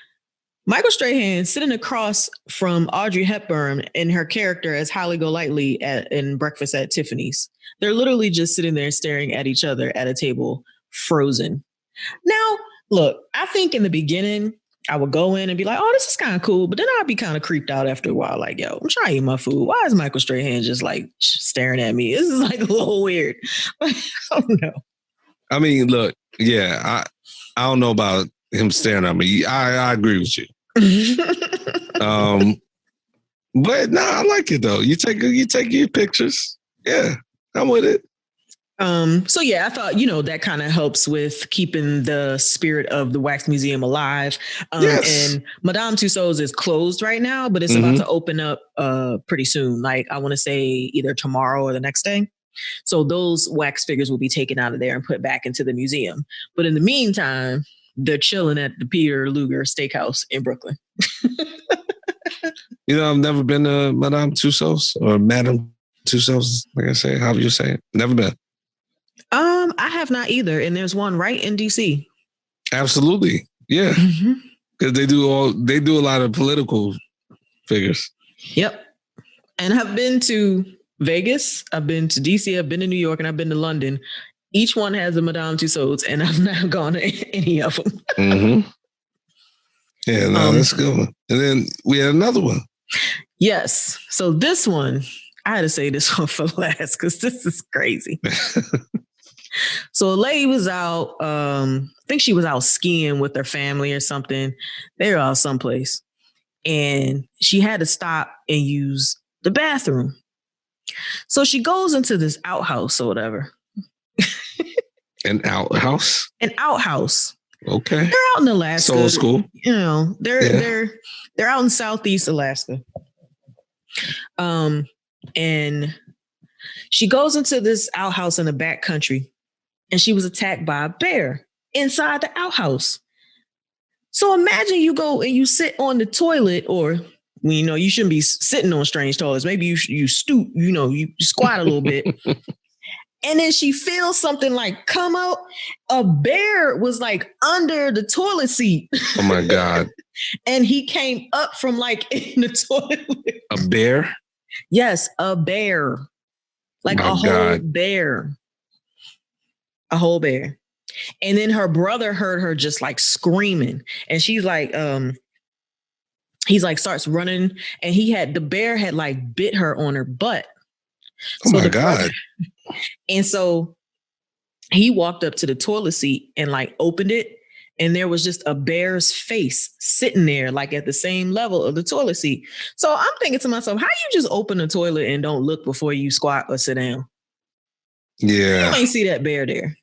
Michael Strahan sitting across from Audrey Hepburn in her character as Holly Golightly in Breakfast at Tiffany's. They're literally just sitting there staring at each other at a table, frozen. Now, look, I think in the beginning, I would go in and be like, oh, this is kind of cool. But then I'd be kind of creeped out after a while. Like, yo, I'm trying to eat my food. Why is Michael Strahan just like staring at me? This is like a little weird. I don't know. I mean, look, I don't know about him staring at me. I agree with you. But no, I like it though. You take your pictures. Yeah, I'm with it. So yeah, I thought, that kind of helps with keeping the spirit of the Wax Museum alive. Yes. And Madame Tussauds is closed right now, but it's about to open up pretty soon. Like I want to say either tomorrow or the next day. So those wax figures will be taken out of there and put back into the museum. But in the meantime, they're chilling at the Peter Luger Steakhouse in Brooklyn. I've never been to Madame Tussauds or Madame Tussauds, like I say, how do you say it? Never been. I have not either. And there's one right in DC. Absolutely. Yeah. Because they do a lot of political figures. Yep. And I've been to Vegas, I've been to DC, I've been to New York, and I've been to London. Each one has a Madame Tussauds, and I've not gone to any of them. Mm-hmm. Yeah, no, that's a good one. And then we had another one. Yes. So this one, I had to say this one for last because this is crazy. So a lady was out, I think she was out skiing with her family or something. They were out someplace. And she had to stop and use the bathroom. So she goes into this outhouse or whatever. An outhouse? An outhouse. Okay. They're out in Alaska. Soul school. They're out in Southeast Alaska. And she goes into this outhouse in the back country and she was attacked by a bear inside the outhouse. So imagine you go and you sit on the toilet, or you shouldn't be sitting on strange toilets. Maybe you stoop, you squat a little bit. And then she feels something like come out. A bear was like under the toilet seat. Oh my God. And he came up from like in the toilet. A bear? Yes, a bear. Like a whole bear. A whole bear. And then her brother heard her just like screaming. And she's like, he's like starts running. And the bear had like bit her on her butt. Oh my God. And so he walked up to the toilet seat and like opened it. And there was just a bear's face sitting there, like at the same level of the toilet seat. So I'm thinking to myself, how you just open the toilet and don't look before you squat or sit down? Yeah. You ain't see that bear there.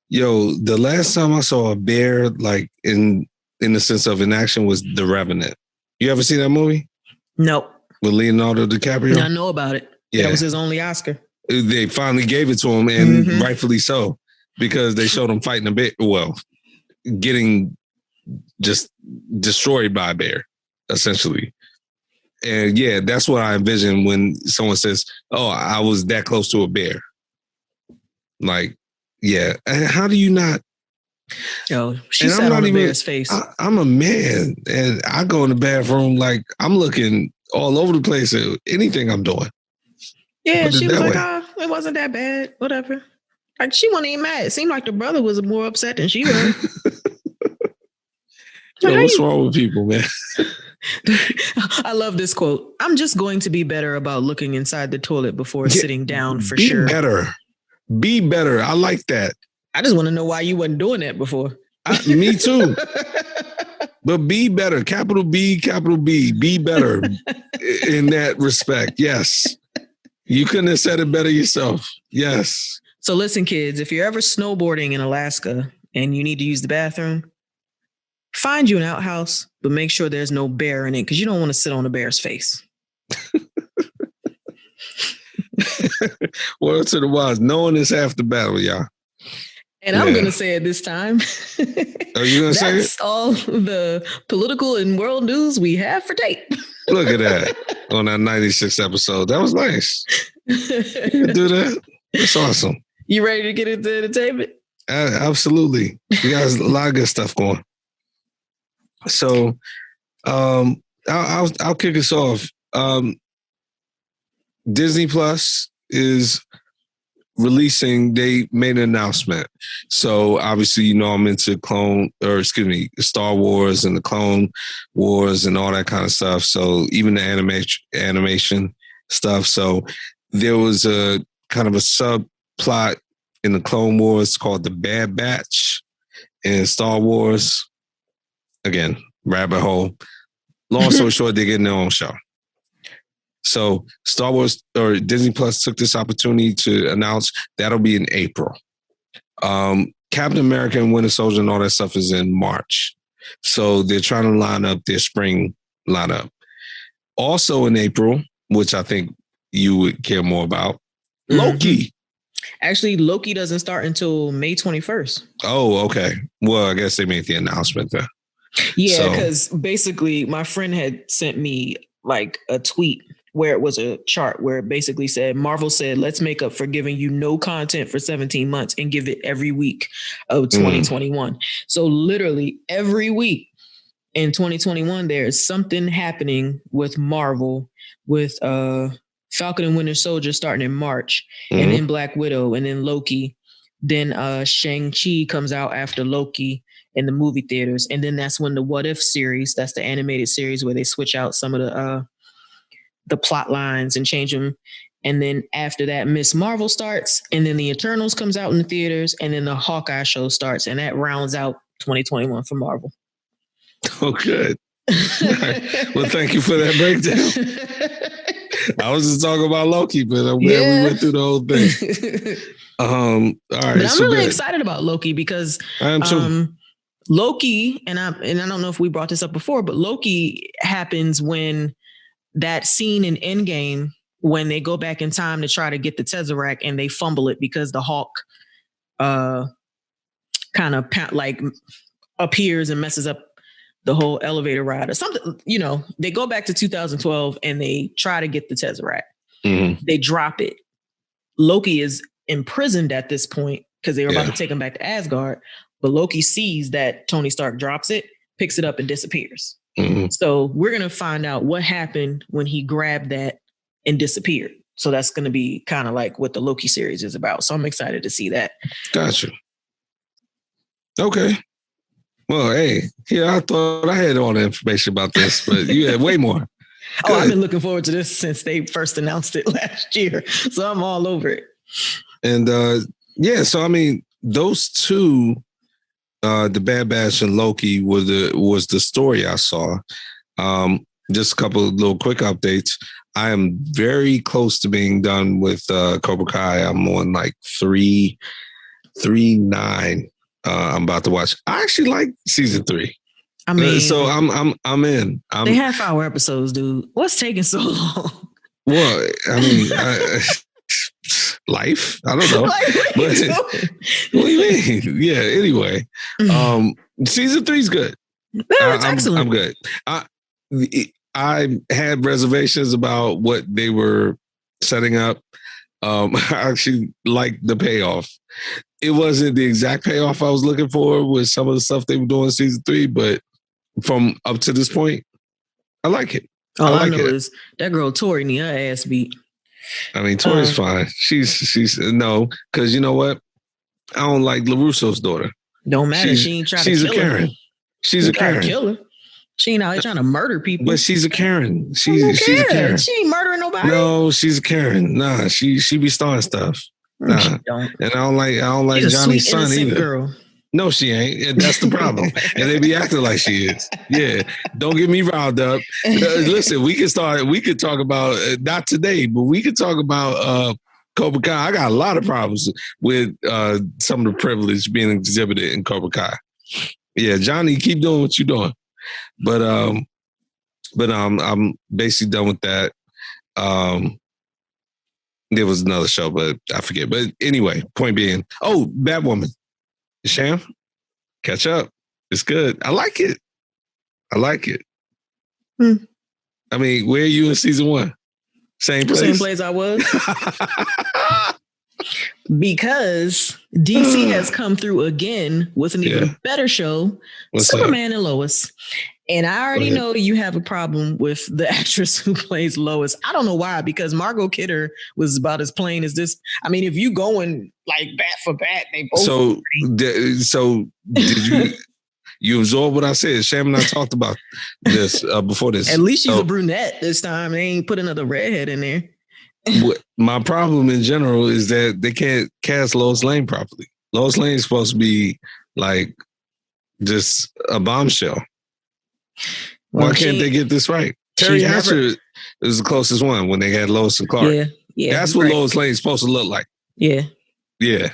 Yo, the last time I saw a bear, like in the sense of in action, was The Revenant. You ever see that movie? Nope. With Leonardo DiCaprio? I know about it. Yeah. That was his only Oscar. They finally gave it to him, and rightfully so, because they showed him fighting a bear. Well, getting just destroyed by a bear, essentially. And yeah, that's what I envision when someone says, "Oh, I was that close to a bear." Like, yeah. And how do you not? Yo, she sat on the bear's face. I'm a man, and I go in the bathroom like I'm looking all over the place at anything I'm doing. Yeah, she was like, it wasn't that bad. Whatever. Like, she wasn't even mad. It seemed like the brother was more upset than she was. Yo, what's wrong with people, man? I love this quote. I'm just going to be better about looking inside the toilet before sitting down for sure. Be better. I like that. I just want to know why you wasn't doing that before. Me too. But be better. Capital B, capital B. Be better in that respect. Yes. You couldn't have said it better yourself. Yes. So listen, kids, if you're ever snowboarding in Alaska and you need to use the bathroom, find you an outhouse, but make sure there's no bear in it because you don't want to sit on a bear's face. Word to the wise. Knowing is half the battle, y'all. And I'm going to say it this time. Are you going to say it? That's all the political and world news we have for tape. Look at that on that 96 episode. That was nice. You can do that. That's awesome. You ready to get into entertainment? Absolutely. We got a lot of good stuff going. So I'll kick us off. Disney Plus is releasing, they made an announcement. So obviously, I'm into Star Wars and the Clone Wars and all that kind of stuff. So even the animation stuff. So there was a kind of a subplot in the Clone Wars called the Bad Batch. In Star Wars, again, rabbit hole. Long story short, they're getting their own show. So Star Wars or Disney Plus took this opportunity to announce that'll be in April. Captain America and Winter Soldier and all that stuff is in March. So they're trying to line up their spring lineup. Also in April, which I think you would care more about, Loki. Actually, Loki doesn't start until May 21st. Oh, okay. Well, I guess they made the announcement then. Yeah, because basically my friend had sent me like a tweet where it was a chart where it basically said, Marvel said, let's make up for giving you no content for 17 months and give it every week of 2021. So literally every week in 2021, there's something happening with Marvel, with Falcon and Winter Soldier starting in March, and then Black Widow, and then Loki. Then Shang-Chi comes out after Loki in the movie theaters. And then that's when the What If series, that's the animated series where they switch out some of the plot lines and change them. And then after that, Miss Marvel starts, and then the Eternals comes out in the theaters, and then the Hawkeye show starts, and that rounds out 2021 for Marvel. Oh, good. Right. Well, thank you for that breakdown. I was just talking about Loki, but I'm glad we went through the whole thing. All right. But I'm really excited about Loki because I am too. Loki, and I don't know if we brought this up before, but Loki happens when that scene in Endgame when they go back in time to try to get the Tesseract and they fumble it because the Hulk kind of like appears and messes up the whole elevator ride or something. You know, they go back to 2012 and they try to get the Tesseract. Mm-hmm. They drop it. Loki is imprisoned at this point because they were about to take him back to Asgard. But Loki sees that Tony Stark drops it, picks it up, and disappears. Mm-hmm. So we're going to find out what happened when he grabbed that and disappeared. So that's going to be kind of like what the Loki series is about. So I'm excited to see that. Gotcha. Okay. Well, hey, I thought I had all the information about this, but you had way more. Oh, I've been looking forward to this since they first announced it last year. So I'm all over it. And so I mean, those two, the Bad Batch and Loki was the story I saw. Just a couple of little quick updates. I am very close to being done with Cobra Kai. I'm on like 3.9. I'm about to watch. I actually like season 3. I mean, so I'm in. They half-hour episodes, dude. What's taking so long? Well, I mean, life. I don't know. Like, what do you mean? Yeah. Anyway, season 3 is good. That's excellent. I'm good. I had reservations about what they were setting up. I actually liked the payoff. It wasn't the exact payoff I was looking for with some of the stuff they were doing in season 3, but from up to this point, I like it. All I know is that girl Tori need her ass beat. I mean, Tori's fine. She's no, because you know what? I don't like LaRusso's daughter. Don't matter. She ain't trying to kill her. She's a Karen. She's a Karen. Kill her. She ain't out here trying to murder people. But she's a Karen. She's a Karen. She ain't murdering nobody. No, she's a Karen. Nah, she be starting stuff. Nah. She don't. And I don't like Johnny's son either. Girl. No, she ain't. And that's the problem. And they be acting like she is. Yeah. Don't get me riled up. Listen, we could talk about, not today, but we could talk about Cobra Kai. I got a lot of problems with some of the privilege being exhibited in Cobra Kai. Yeah, Johnny, keep doing what you're doing. But I'm basically done with that. There was another show, but I forget. But anyway, point being, Batwoman. Sham, catch up. It's good. I like it. I mean, where are you in season 1? Same place? Same place I was. Because DC has come through again with an even better show, Superman and Lois. And I already know you have a problem with the actress who plays Lois. I don't know why, because Margot Kidder was about as plain as this. I mean, if you going like bat for bat, they both. So did you absorb what I said? Sham and I talked about this before this. At least she's a brunette this time. They ain't put another redhead in there. My problem in general is that they can't cast Lois Lane properly. Lois Lane is supposed to be like just a bombshell. Well, why can't they get this right? Terry Hatcher is the closest one when they had Lois and Clark. Yeah, that's what Lois Lane is supposed to look like. Yeah. Well,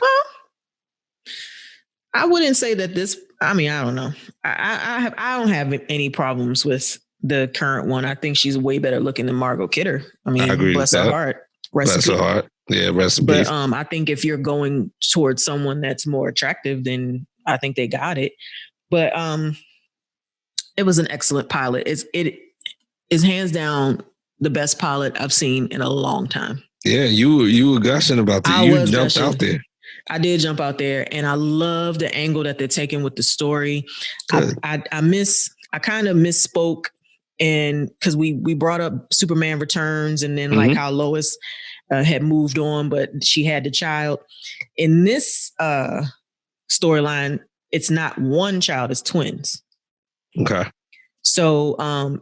I wouldn't say that this. I mean, I don't know. I don't have any problems with the current one. I think she's way better looking than Margot Kidder. I mean, bless her heart. Bless her heart. Yeah, rest in peace. But I think if you're going towards someone that's more attractive, then I think they got it. But it was an excellent pilot. It is hands down the best pilot I've seen in a long time. Yeah, you were gushing about that. You jumped out there. I did jump out there, and I love the angle that they're taking with the story. I kind of misspoke, and because we brought up Superman Returns, and then like how Lois had moved on, but she had the child. In this storyline, it's not one child; it's twins. Okay. So,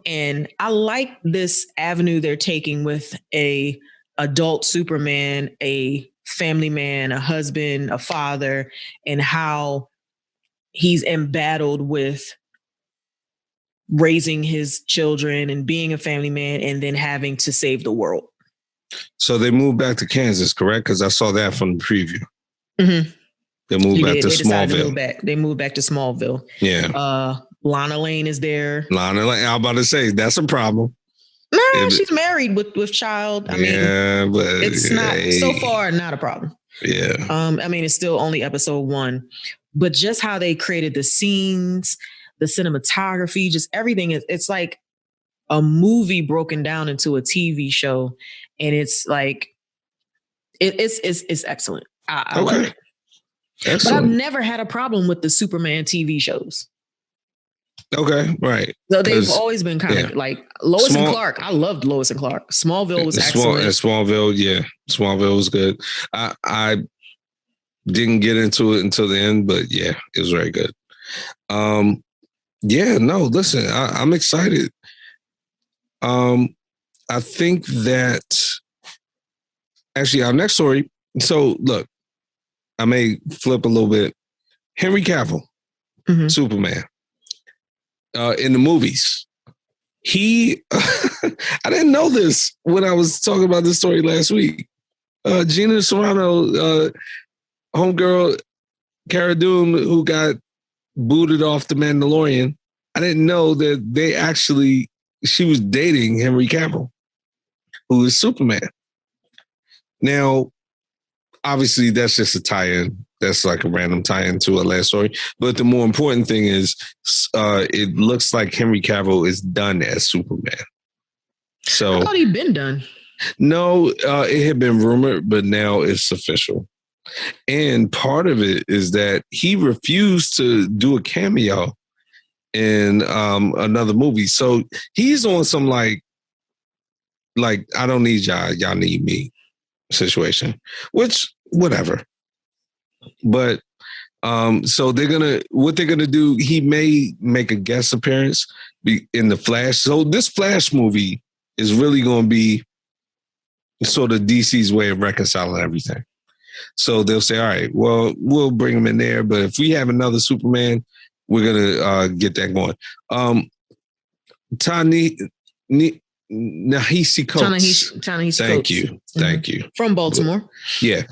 and I like this avenue they're taking with a adult Superman, a family man, a husband, a father, and how he's embattled with raising his children and being a family man and then having to save the world. So they moved back to Kansas, correct? Because I saw that from the preview. Mm-hmm. They moved back to Smallville. They moved back to Smallville. Yeah. Lana Lane is there. Lana Lane. I'm about to say that's a problem. No, she's married with child. I mean, but it's not so far not a problem. Yeah. I mean, it's still only episode 1, but just how they created the scenes, the cinematography, just everything. It's like a movie broken down into a TV show, and it's like it's excellent. I love it. Excellent. But I've never had a problem with the Superman TV shows. Okay, right. So they've always been kind of like Lois and Clark. I loved Lois and Clark. Smallville was excellent. Smallville, yeah. Smallville was good. I didn't get into it until the end, but yeah, it was very good. Yeah, no, listen, I'm excited. I think that actually our next story. So look, I may flip a little bit. Henry Cavill, Superman. In the movies, he I didn't know this when I was talking about this story last week. Gina Serrano, homegirl Cara Dune, who got booted off The Mandalorian, I didn't know that she was dating Henry Cavill, who is Superman. Now, obviously, that's just a tie-in. That's like a random tie-in to a last story. But the more important thing is it looks like Henry Cavill is done as Superman. So I thought he'd been done. No, it had been rumored, but now it's official. And part of it is that he refused to do a cameo in another movie. So he's on some like I don't need y'all need me situation, which whatever. But so what they're gonna do, he may make a guest appearance in the Flash. So this Flash movie is really gonna be sort of DC's way of reconciling everything. So they'll say, all right, well, we'll bring him in there, but if we have another Superman, we're gonna get that going. Nahisi Coates. Thank you. From Baltimore. Yeah.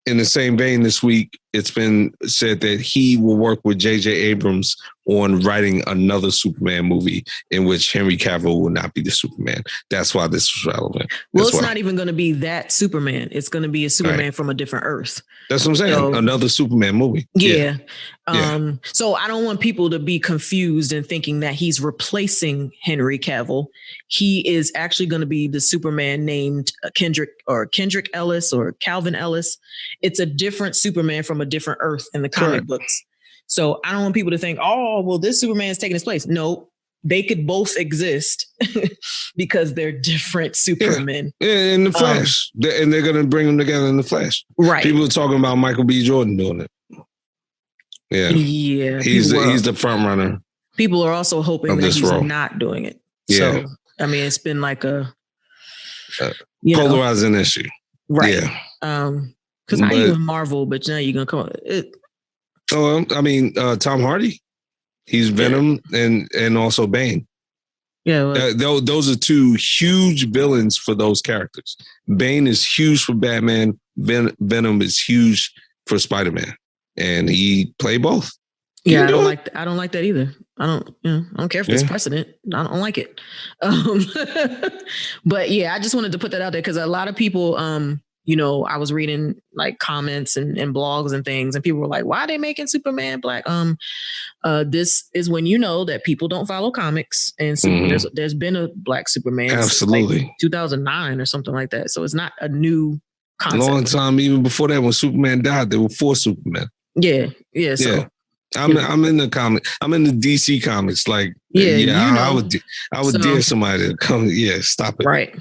In the same vein, this week, it's been said that he will work with J.J. Abrams on writing another Superman movie in which Henry Cavill will not be the Superman. That's why this is relevant. Well, it's not even going to be that Superman. It's going to be a Superman from a different Earth. That's what I'm saying. So, another Superman movie. Yeah. So I don't want people to be confused and thinking that he's replacing Henry Cavill. He is actually going to be the Superman named Kendrick Ellis or Calvin Ellis. It's a different Superman from a different Earth in the comic books. So I don't want people to think, oh, well, this Superman is taking his place. No, they could both exist because they're different Supermen. Yeah, in the Flash. And they're going to bring them together in the Flash. Right. People are talking about Michael B. Jordan doing it. Yeah. Yeah. He's the front runner. People are also hoping that he's not doing it. Yeah. So, I mean, it's been like a polarizing issue. Right. Yeah. Because not even Marvel, but now you're going to come up. I mean, Tom Hardy. He's Venom and also Bane. Yeah. Those are two huge villains for those characters. Bane is huge for Batman. Venom is huge for Spider-Man. And he played both. Yeah, I don't like that either. I don't care if it's precedent. I don't like it. But yeah, I just wanted to put that out there because a lot of people, I was reading like comments and blogs and things, and people were like, why are they making Superman black? This is when you know that people don't follow comics, and so there's been a black Superman absolutely since like 2009 or something like that. So it's not a new concept. Long time, even before that, when Superman died, there were 4 Supermen. Yeah. So I'm in the comic. I'm in the DC comics. Like, I would dare somebody to come. Yeah, stop it. Right.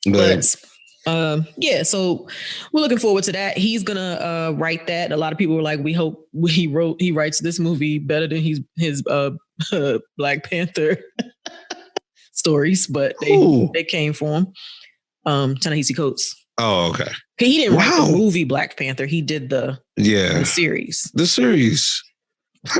But so we're looking forward to that. He's gonna write that. A lot of people were like, we hope he writes this movie better than his Black Panther stories, but they came for him. Ta-Nehisi Coates. Oh, okay. He didn't write the movie Black Panther. He did the series. The series.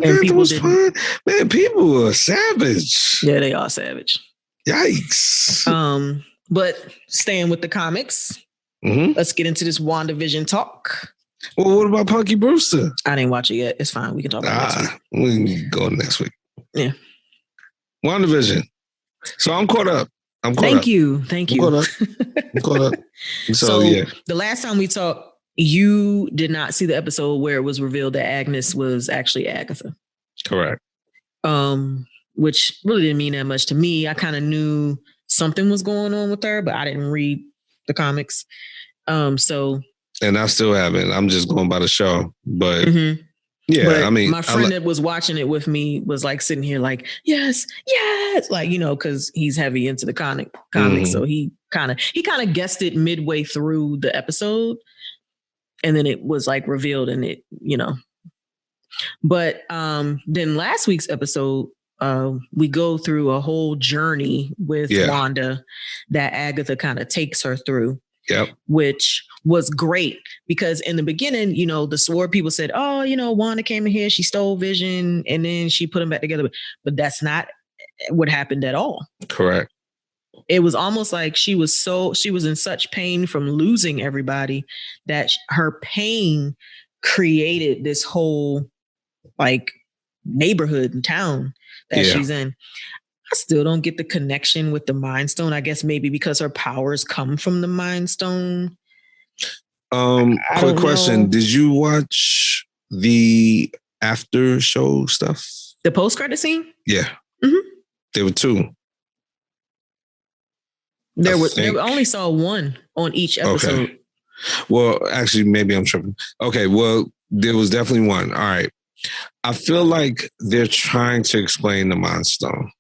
And people fun. Man, people are savage. Yeah, they are savage. Yikes. But staying with the comics, let's get into this WandaVision talk. Well, what about Punky Brewster? I didn't watch it yet. It's fine. We can talk about it next week. We can go next week. Yeah. WandaVision. So I'm caught up. I'm caught Thank up. you. Thank I'm you. caught up. I'm caught up. So yeah. The last time we talked, you did not see the episode where it was revealed that Agnes was actually Agatha. Correct. Which really didn't mean that much to me. I kind of knew something was going on with her, but I didn't read the comics. And I still haven't. I'm just going by the show. But yeah, but I mean, my friend that was watching it with me was like sitting here like, yes, like, you know, because he's heavy into the comics. So he kind of guessed it midway through the episode, and then it was like revealed, and it, you know. But then last week's episode, we go through a whole journey with Wanda that Agatha kind of takes her through. Yep. Which was great because in the beginning, you know, the SWORD people said, oh, you know, Wanda came in here, she stole Vision, and then she put them back together. But that's not what happened at all. Correct. It was almost like she was in such pain from losing everybody that her pain created this whole like neighborhood and town that she's in. I still don't get the connection with the Mind Stone. I guess maybe because her powers come from the Mind Stone. Quick question. Did you watch the after show stuff? The post-credit scene? Yeah. Mm-hmm. There were two. There only saw one on each episode. Okay. Well, actually, maybe I'm tripping. Okay, well, there was definitely one. All right. I feel like they're trying to explain the Mind Stone.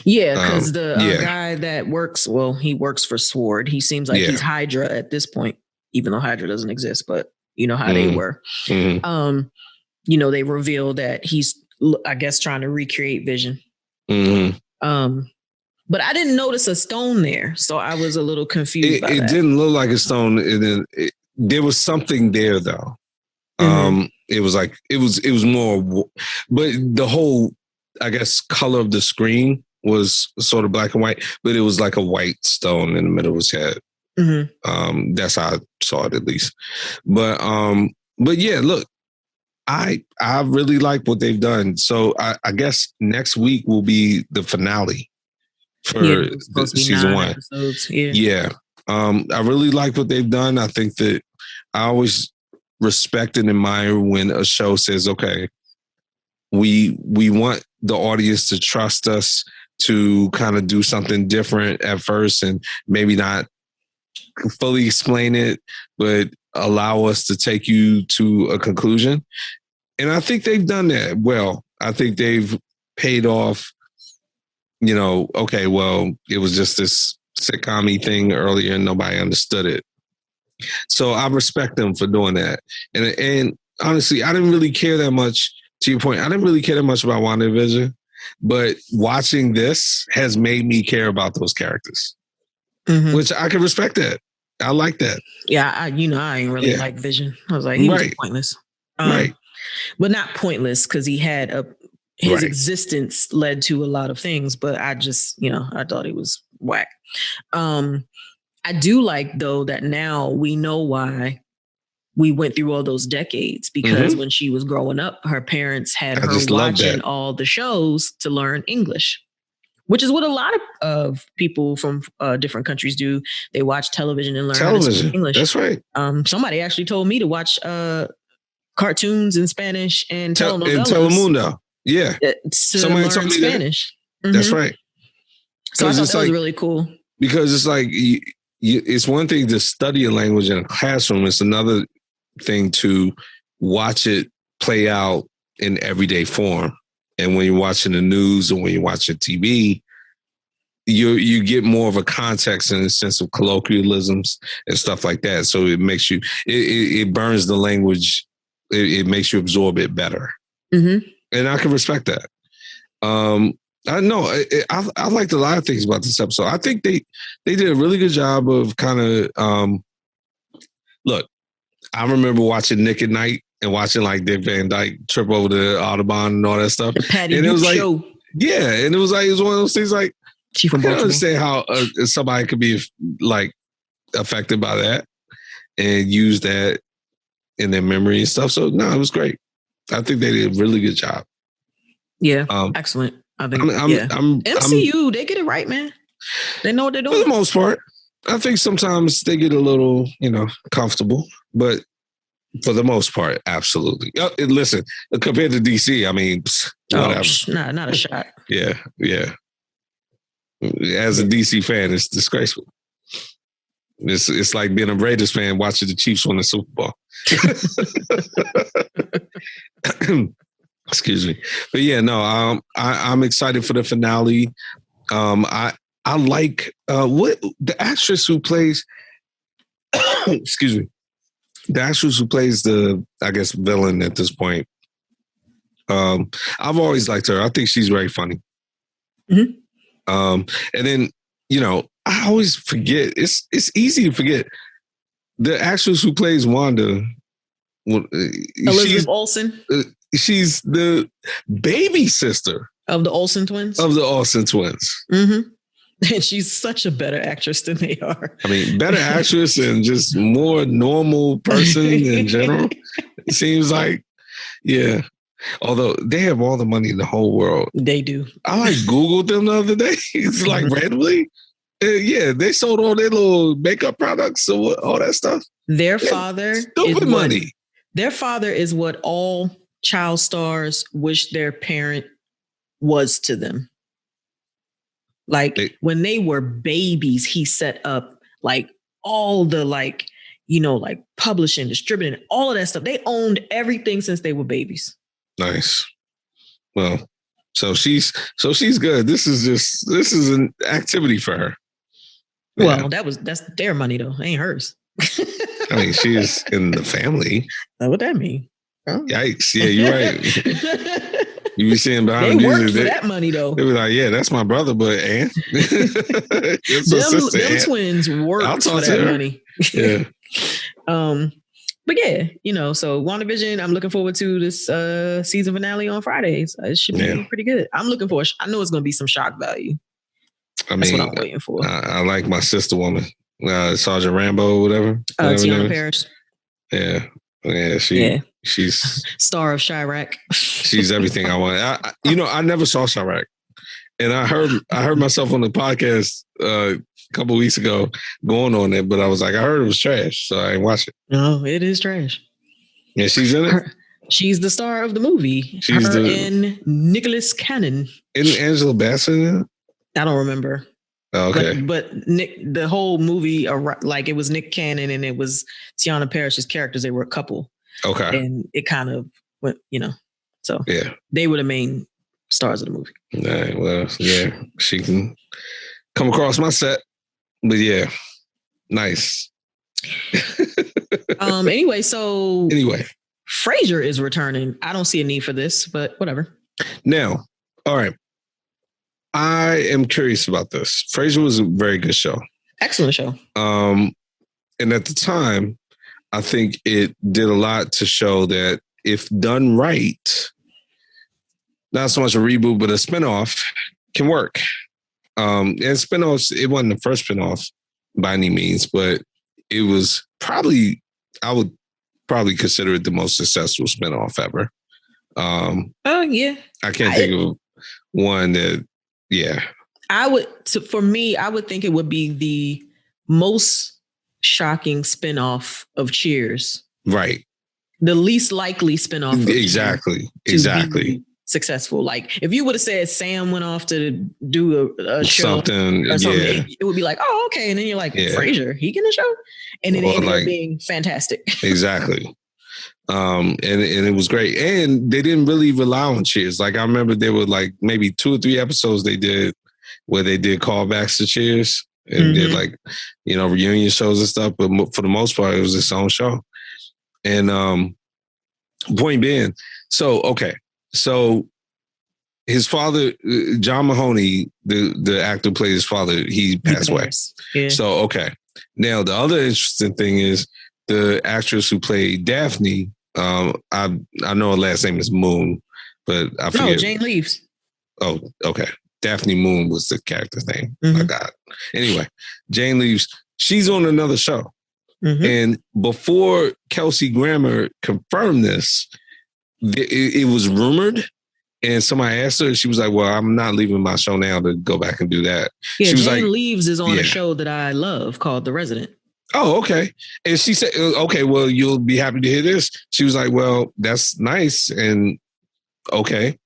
Yeah, because the guy that works, he works for SWORD. He seems like he's Hydra at this point, even though Hydra doesn't exist, but you know how they were. Mm-hmm. You know, they reveal that he's, I guess, trying to recreate Vision. Mm-hmm. But I didn't notice a stone there, so I was a little confused. It didn't look like a stone. There was something there, though. It was like it was more, but the whole, I guess, color of the screen was sort of black and white, but it was like a white stone in the middle of his head. Mm-hmm. That's how I saw it, at least. But yeah, look, I really like what they've done. So I guess next week will be the finale for season 1. Episodes. Yeah. I really like what they've done. I think that I always respect and admire when a show says, okay, we want the audience to trust us to kind of do something different at first and maybe not fully explain it, but allow us to take you to a conclusion. And I think they've done that well. I think they've paid off, you know, okay, well, it was just this sitcom-y thing earlier and nobody understood it. So I respect them for doing that. And honestly, I didn't really care that much, to your point, I didn't really care that much about WandaVision, but watching this has made me care about those characters, which I can respect that. I like that. Yeah, I ain't really like Vision. I was like, he was pointless. Right. But not pointless because he had his existence led to a lot of things, but I just, I thought he was whack. I do like, though, that now we know why we went through all those decades, because when she was growing up, her parents had her watching all the shows to learn English, which is what a lot of people from different countries do. They watch television and learn how to speak English. That's right. Somebody actually told me to watch cartoons in Spanish and telenovelas. In Telemundo. Yeah. Somebody told me Spanish. That's right. So I thought that was really cool. Because it's like, it's one thing to study a language in a classroom. It's another thing to watch it play out in everyday form. And when you're watching the news or when you're watching TV, you get more of a context in the sense of colloquialisms and stuff like that. So it makes you, it burns the language. It makes you absorb it better. And I can respect that. I know I liked a lot of things about this episode. I think they did a really good job of kind of, look, I remember watching Nick at Night and watching like Dick Van Dyke trip over the Audubon and all that stuff. The Patty and it was like, show. Yeah. And it was one of those things like, I can understand how somebody could be like affected by that and use that in their memory and stuff. So no, it was great. I think they did a really good job. Yeah. Excellent. I think, MCU, they get it right, man. They know what they're For doing. the most part. I think sometimes they get a little, comfortable, but for the most part, absolutely. Listen, compared to DC, I mean, whatever. Not a shot. Yeah. As a DC fan, it's disgraceful. It's like being a Raiders fan watching the Chiefs win the Super Bowl. Excuse me, but yeah, no, I'm excited for the finale. I like what the actress who plays. Excuse me, the actress who plays the, I guess, villain at this point. I've always liked her. I think she's very funny. Mm-hmm. And then I always forget. It's easy to forget the actress who plays Wanda. Elizabeth Olsen. She's the baby sister of the Olsen twins. Mm-hmm. And she's such a better actress than they are. I mean, better actress and just more normal person in general. It seems like, yeah. Although they have all the money in the whole world. They do. I Googled them the other day. It's like randomly. Yeah, they sold all their little makeup products and all that stuff. Their father stupid money. Their father is what all child stars wish their parent was to them. Like when they were babies, he set up like all the like publishing, distributing, all of that stuff. They owned everything since they were babies. Nice. Well, so she's good. This is an activity for her. Well, that's their money though. It ain't hers. I mean, she is in the family. What that mean? Oh. Yikes! Yeah, you're right. You be seeing behind the music. They worked for that money though. They be like, yeah, that's my brother, but Aunt. them twins worked for that money. Yeah. But yeah, so WandaVision, I'm looking forward to this season finale on Fridays. It should be pretty good. I know it's going to be some shock value. That's what I'm waiting for. I like my sister woman, Sergeant Rambo, whatever. Tiana Parrish. Yeah. She's star of Chirac. She's everything I want. I never saw Chirac, and I heard myself on the podcast a couple of weeks ago going on it, but I was like, I heard it was trash, so I didn't watch it. No, it is trash. Yeah, she's in it. She's the star of the movie. And Nicholas Cannon. Isn't Angela Bassett in it? I don't remember. Oh, okay. But Nick, the whole movie, like it was Nick Cannon and it was Tiana Parrish's characters. They were a couple. Okay. And it kind of went, so yeah, they were the main stars of the movie. All right. Well, yeah, she can come across my set, but yeah, nice. Anyway, Frasier is returning. I don't see a need for this, but whatever. Now, all right. I am curious about this. Frasier was a very good show. Excellent show. And at the time, I think it did a lot to show that if done right, not so much a reboot, but a spinoff can work. And spinoffs, it wasn't the first spinoff by any means, but it was probably, I would probably consider it the most successful spinoff ever. Oh, yeah. I can't think of one that, yeah. For me, I would think it would be the most shocking spinoff of Cheers. Right. The least likely spinoff. Exactly. Successful. Like if you would have said Sam went off to do a show something, it would be like, oh, okay. And then you're like, Frasier, he get a show? And it ended up being fantastic. Exactly. And it was great. And they didn't really rely on Cheers. Like I remember there were like maybe 2 or 3 episodes they did where they did callbacks to Cheers and did like, reunion shows and stuff. But for the most part, it was its own show. And point being, so his father, John Mahoney, the actor who played his father, he passed away. Yeah. So, now the other interesting thing is the actress who played Daphne, I know her last name is Moon, but I forget. No, Jane Leaves. Oh, okay. Daphne Moon was the character's name. I got it. Anyway, Jane Leaves, she's on another show. Mm-hmm. And before Kelsey Grammer confirmed this, it was rumored And somebody asked her, she was like, well, I'm not leaving my show now to go back and do that. Yeah, she was Jane like, Leaves is on a show that I love called The Resident. Oh, okay. And she said, okay, well, you'll be happy to hear this. She was like, well, that's nice. And okay,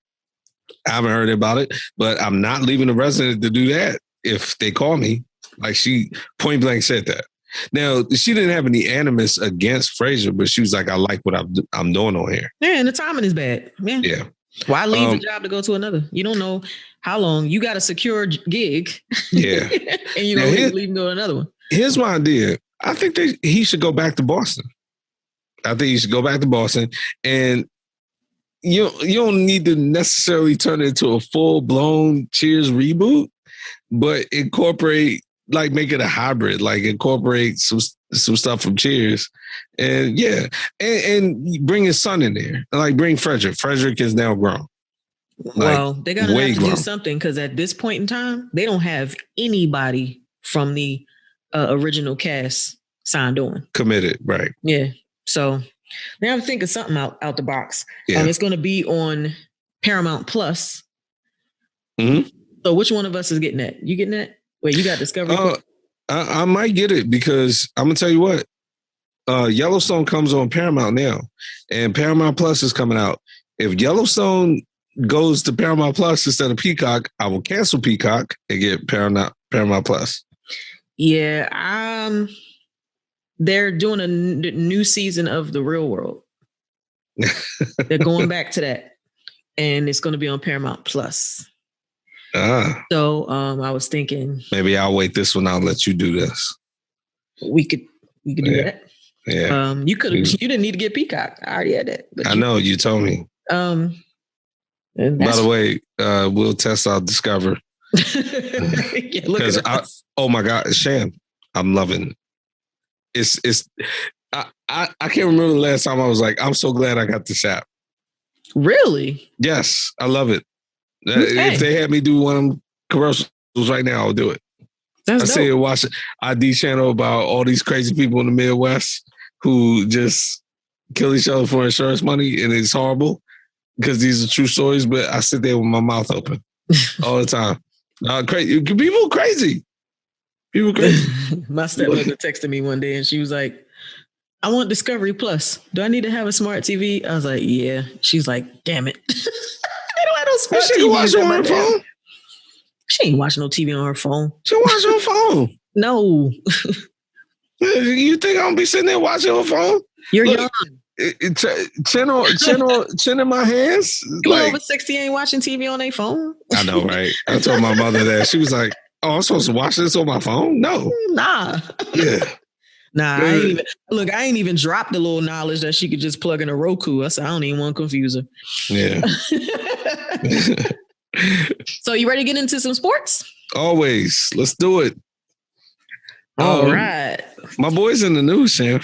I haven't heard about it, but I'm not leaving The Resident to do that if they call me. Like, she point blank said that. Now, she didn't have any animus against Frasier, but she was like, I like what I'm doing on here. Yeah, and the timing is bad. Yeah. Why leave a job to go to another? You don't know how long. You got a secure gig. Yeah. And you're going to leave and go to another one. Here's my idea. I think he should go back to Boston. I think he should go back to Boston. And you don't need to necessarily turn it into a full-blown Cheers reboot, but incorporate, like, make it a hybrid, like incorporate some stuff from Cheers. And yeah, and bring his son in there. Like, bring Frederick. Frederick is now grown. Well, they're going to have to do something, because at this point in time, they don't have anybody from the original cast signed on. Committed, right. Yeah. So they have to think of something out the box. Yeah. It's going to be on Paramount Plus. Mm-hmm. So which one of us is getting that? You getting that? Wait, you got Discovery? I might get it, because I'm going to tell you what. Yellowstone comes on Paramount now, and Paramount Plus is coming out. If Yellowstone goes to Paramount Plus instead of Peacock, I will cancel Peacock and get Paramount Plus. Yeah, they're doing a new season of The Real World. They're going back to that, and it's going to be on Paramount Plus. So I was thinking maybe I'll wait this one. I'll let you do this. We could do that. Yeah. You didn't need to get Peacock. I already had that. I know, you told me. By the way, we'll test out Discover. Because oh my God, Sham, I'm loving it. I can't remember the last time I was like, I'm so glad I got this app. Really? Yes, I love it. Okay. If they had me do one of them commercials right now, I'll do it. I see and watch ID channel about all these crazy people in the Midwest who just kill each other for insurance money, and it's horrible because these are true stories. But I sit there with my mouth open all the time. Crazy people, crazy. My stepmother texted me one day, and she was like, "I want Discovery Plus. Do I need to have a smart TV?" I was like, "Yeah." She's like, "Damn it." They don't have no smart TV. She watch on her phone. She ain't watching no TV on her phone. She watch her phone. No. You think I'm gonna be sitting there watching her phone? You're young. Chin in my hands. People over 60 ain't watching TV on their phone. I know, right? I told my mother that. She was like, "Oh, I'm supposed to watch this on my phone?" No. Nah. Yeah. Nah, I ain't even dropped the little knowledge that she could just plug in a Roku. I said, I don't even want to confuse her. Yeah. So you ready to get into some sports? Always. Let's do it. All right. My boy's in the news, Sam.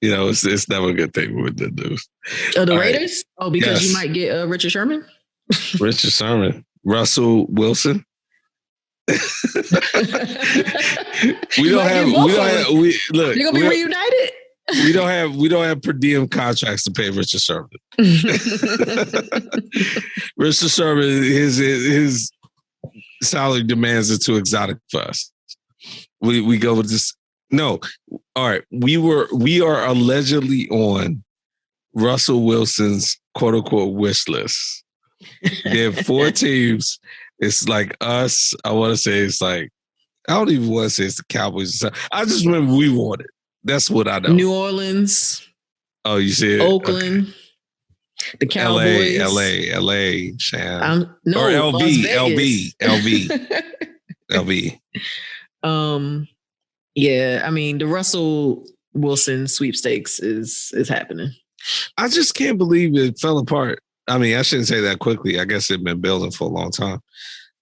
You know, it's never a good thing with the news. The Raiders? Right. Oh, because you might get Richard Sherman? Richard Sherman. Russell Wilson. Look, You're gonna be reunited. We don't have per diem contracts to pay Richard Sherman. Richard Sherman, his salary demands are too exotic for us. We go with this. No, all right. We are allegedly on Russell Wilson's quote unquote wish list. There are 4 teams. It's like us. I want to say it's like, I don't even want to say it's the Cowboys. I just remember we won it. That's what I know. New Orleans. Oh, you see it? Oakland. Okay. The Cowboys. LA, Sham. No, or LV. Yeah, I mean, the Russell Wilson sweepstakes is happening. I just can't believe it fell apart. I mean, I shouldn't say that quickly. I guess it's been building for a long time.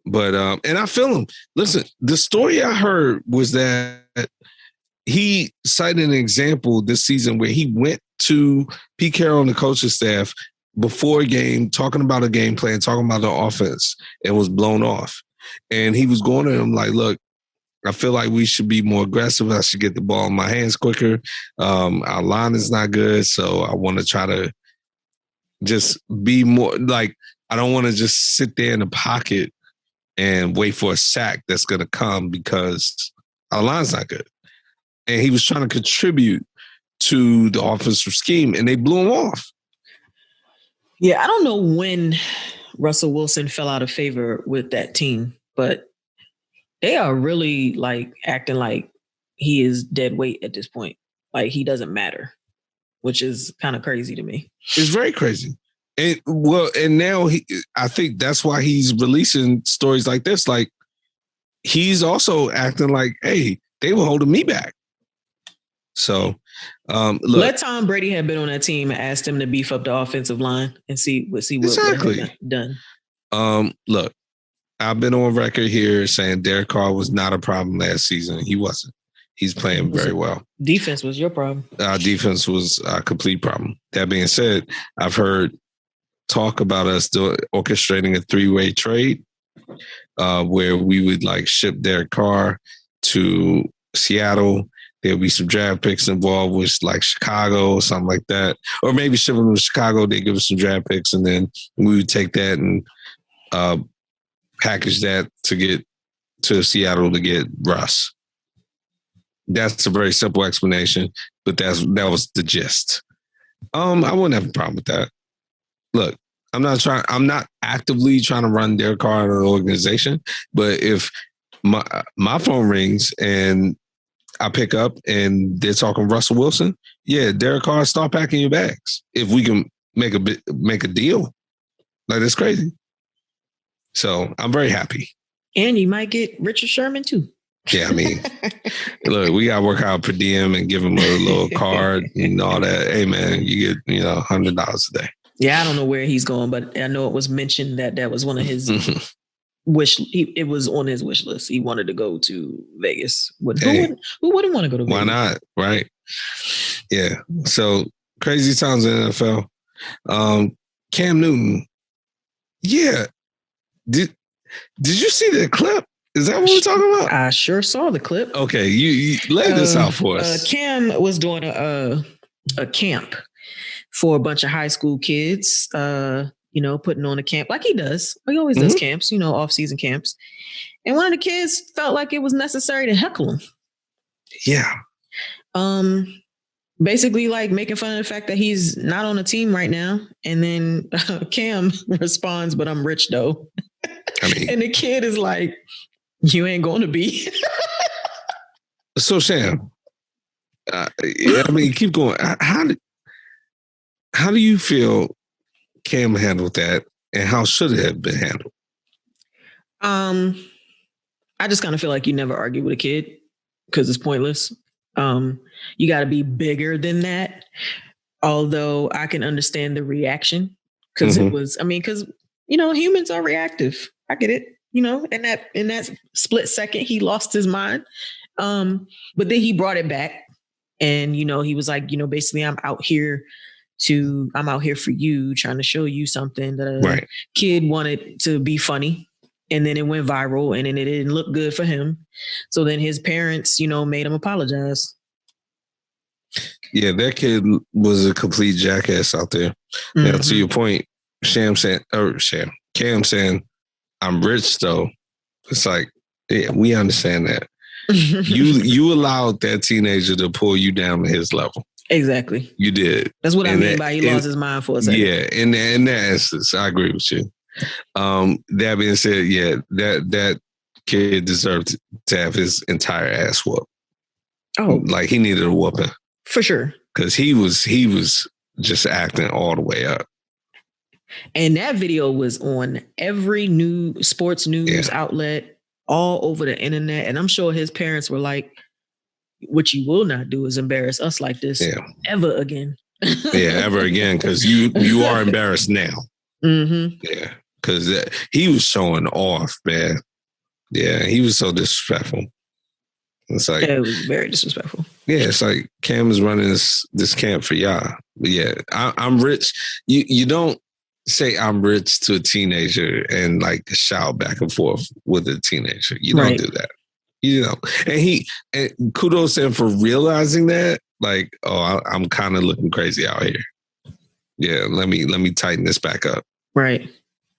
But, and I feel him. Listen, the story I heard was that he cited an example this season where he went to Pete Carroll and the coaching staff before a game, talking about a game plan, talking about the offense, and was blown off. And he was going to him like, look, I feel like we should be more aggressive. I should get the ball in my hands quicker. Our line is not good, so I want to try to just be more like I don't want to just sit there in the pocket and wait for a sack that's going to come because our line's not good. And he was trying to contribute to the offensive scheme, and they blew him off. Yeah, I don't know when Russell Wilson fell out of favor with that team, but they are really like acting like he is dead weight at this point. Like he doesn't matter, which is kind of crazy to me. It's very crazy. And now I think that's why he's releasing stories like this. Like he's also acting like, hey, they were holding me back. So look, let Tom Brady have been on that team and asked him to beef up the offensive line and see what exactly done. Look, I've been on record here saying Derek Carr was not a problem last season. He wasn't. He's playing very well. Defense was your problem. Our defense was a complete problem. That being said, I've heard talk about us orchestrating a 3-way trade where we would like ship Derek Carr to Seattle. There'll be some draft picks involved with like Chicago or something like that. Or maybe ship them to Chicago. They give us some draft picks and then we would take that and package that to get to Seattle to get Russ. That's a very simple explanation, but that was the gist. I wouldn't have a problem with that. Look, I'm not actively trying to run Derek Carr in an organization, but if my phone rings and I pick up and they're talking Russell Wilson, yeah, Derek Carr, start packing your bags. If we can make a deal, like that's crazy. So I'm very happy. And you might get Richard Sherman too. Yeah, I mean, look, we got to work out per diem and give him a little card and all that. Hey, man, you get, $100 a day. Yeah, I don't know where he's going, but I know it was mentioned that was one of his it was on his wish list. He wanted to go to Vegas. Who wouldn't want to go to Vegas? Why not? Right? Yeah. So crazy times in the NFL. Cam Newton. Yeah. Did you see that clip? Is that what we're talking about? I sure saw the clip. Okay, you lay this out for us. Cam was doing a camp for a bunch of high school kids, putting on a camp like he does. He always does camps, off-season camps. And one of the kids felt like it was necessary to heckle him. Yeah. Basically like making fun of the fact that he's not on a team right now. And then Cam responds, but I'm rich though. And the kid is like, you ain't going to be. So Sam, keep going. How do you feel Cam handled that, and how should it have been handled? I just kind of feel like you never argue with a kid because it's pointless. You got to be bigger than that. Although I can understand the reaction because humans are reactive. I get it. In that split second, he lost his mind. But then he brought it back and, he was like, basically I'm out here for you, trying to show you something that a kid wanted to be funny. And then it went viral and then it didn't look good for him. So then his parents, made him apologize. Yeah, that kid was a complete jackass out there. Now, to your point, Cam saying, I'm rich though. It's like, yeah, we understand that. You allowed that teenager to pull you down to his level. Exactly. You did. That's what I mean by he lost his mind for a second. Yeah, in that instance, I agree with you. That being said, yeah, that kid deserved to have his entire ass whooped. Oh, like he needed a whooping for sure. Because he was just acting all the way up. And that video was on every new sports news outlet all over the internet. And I'm sure his parents were like, what you will not do is embarrass us like this ever again. Ever again. Because you are embarrassed now. Mm-hmm. Yeah. Because he was showing off, man. Yeah. He was so disrespectful. It's like, it was very disrespectful. Yeah. It's like Cam is running this camp for y'all. But yeah, I'm rich. You don't say I'm rich to a teenager and like shout back and forth with a teenager. You don't do that. And kudos to him for realizing that. Like, I'm kind of looking crazy out here. Yeah, let me tighten this back up. Right.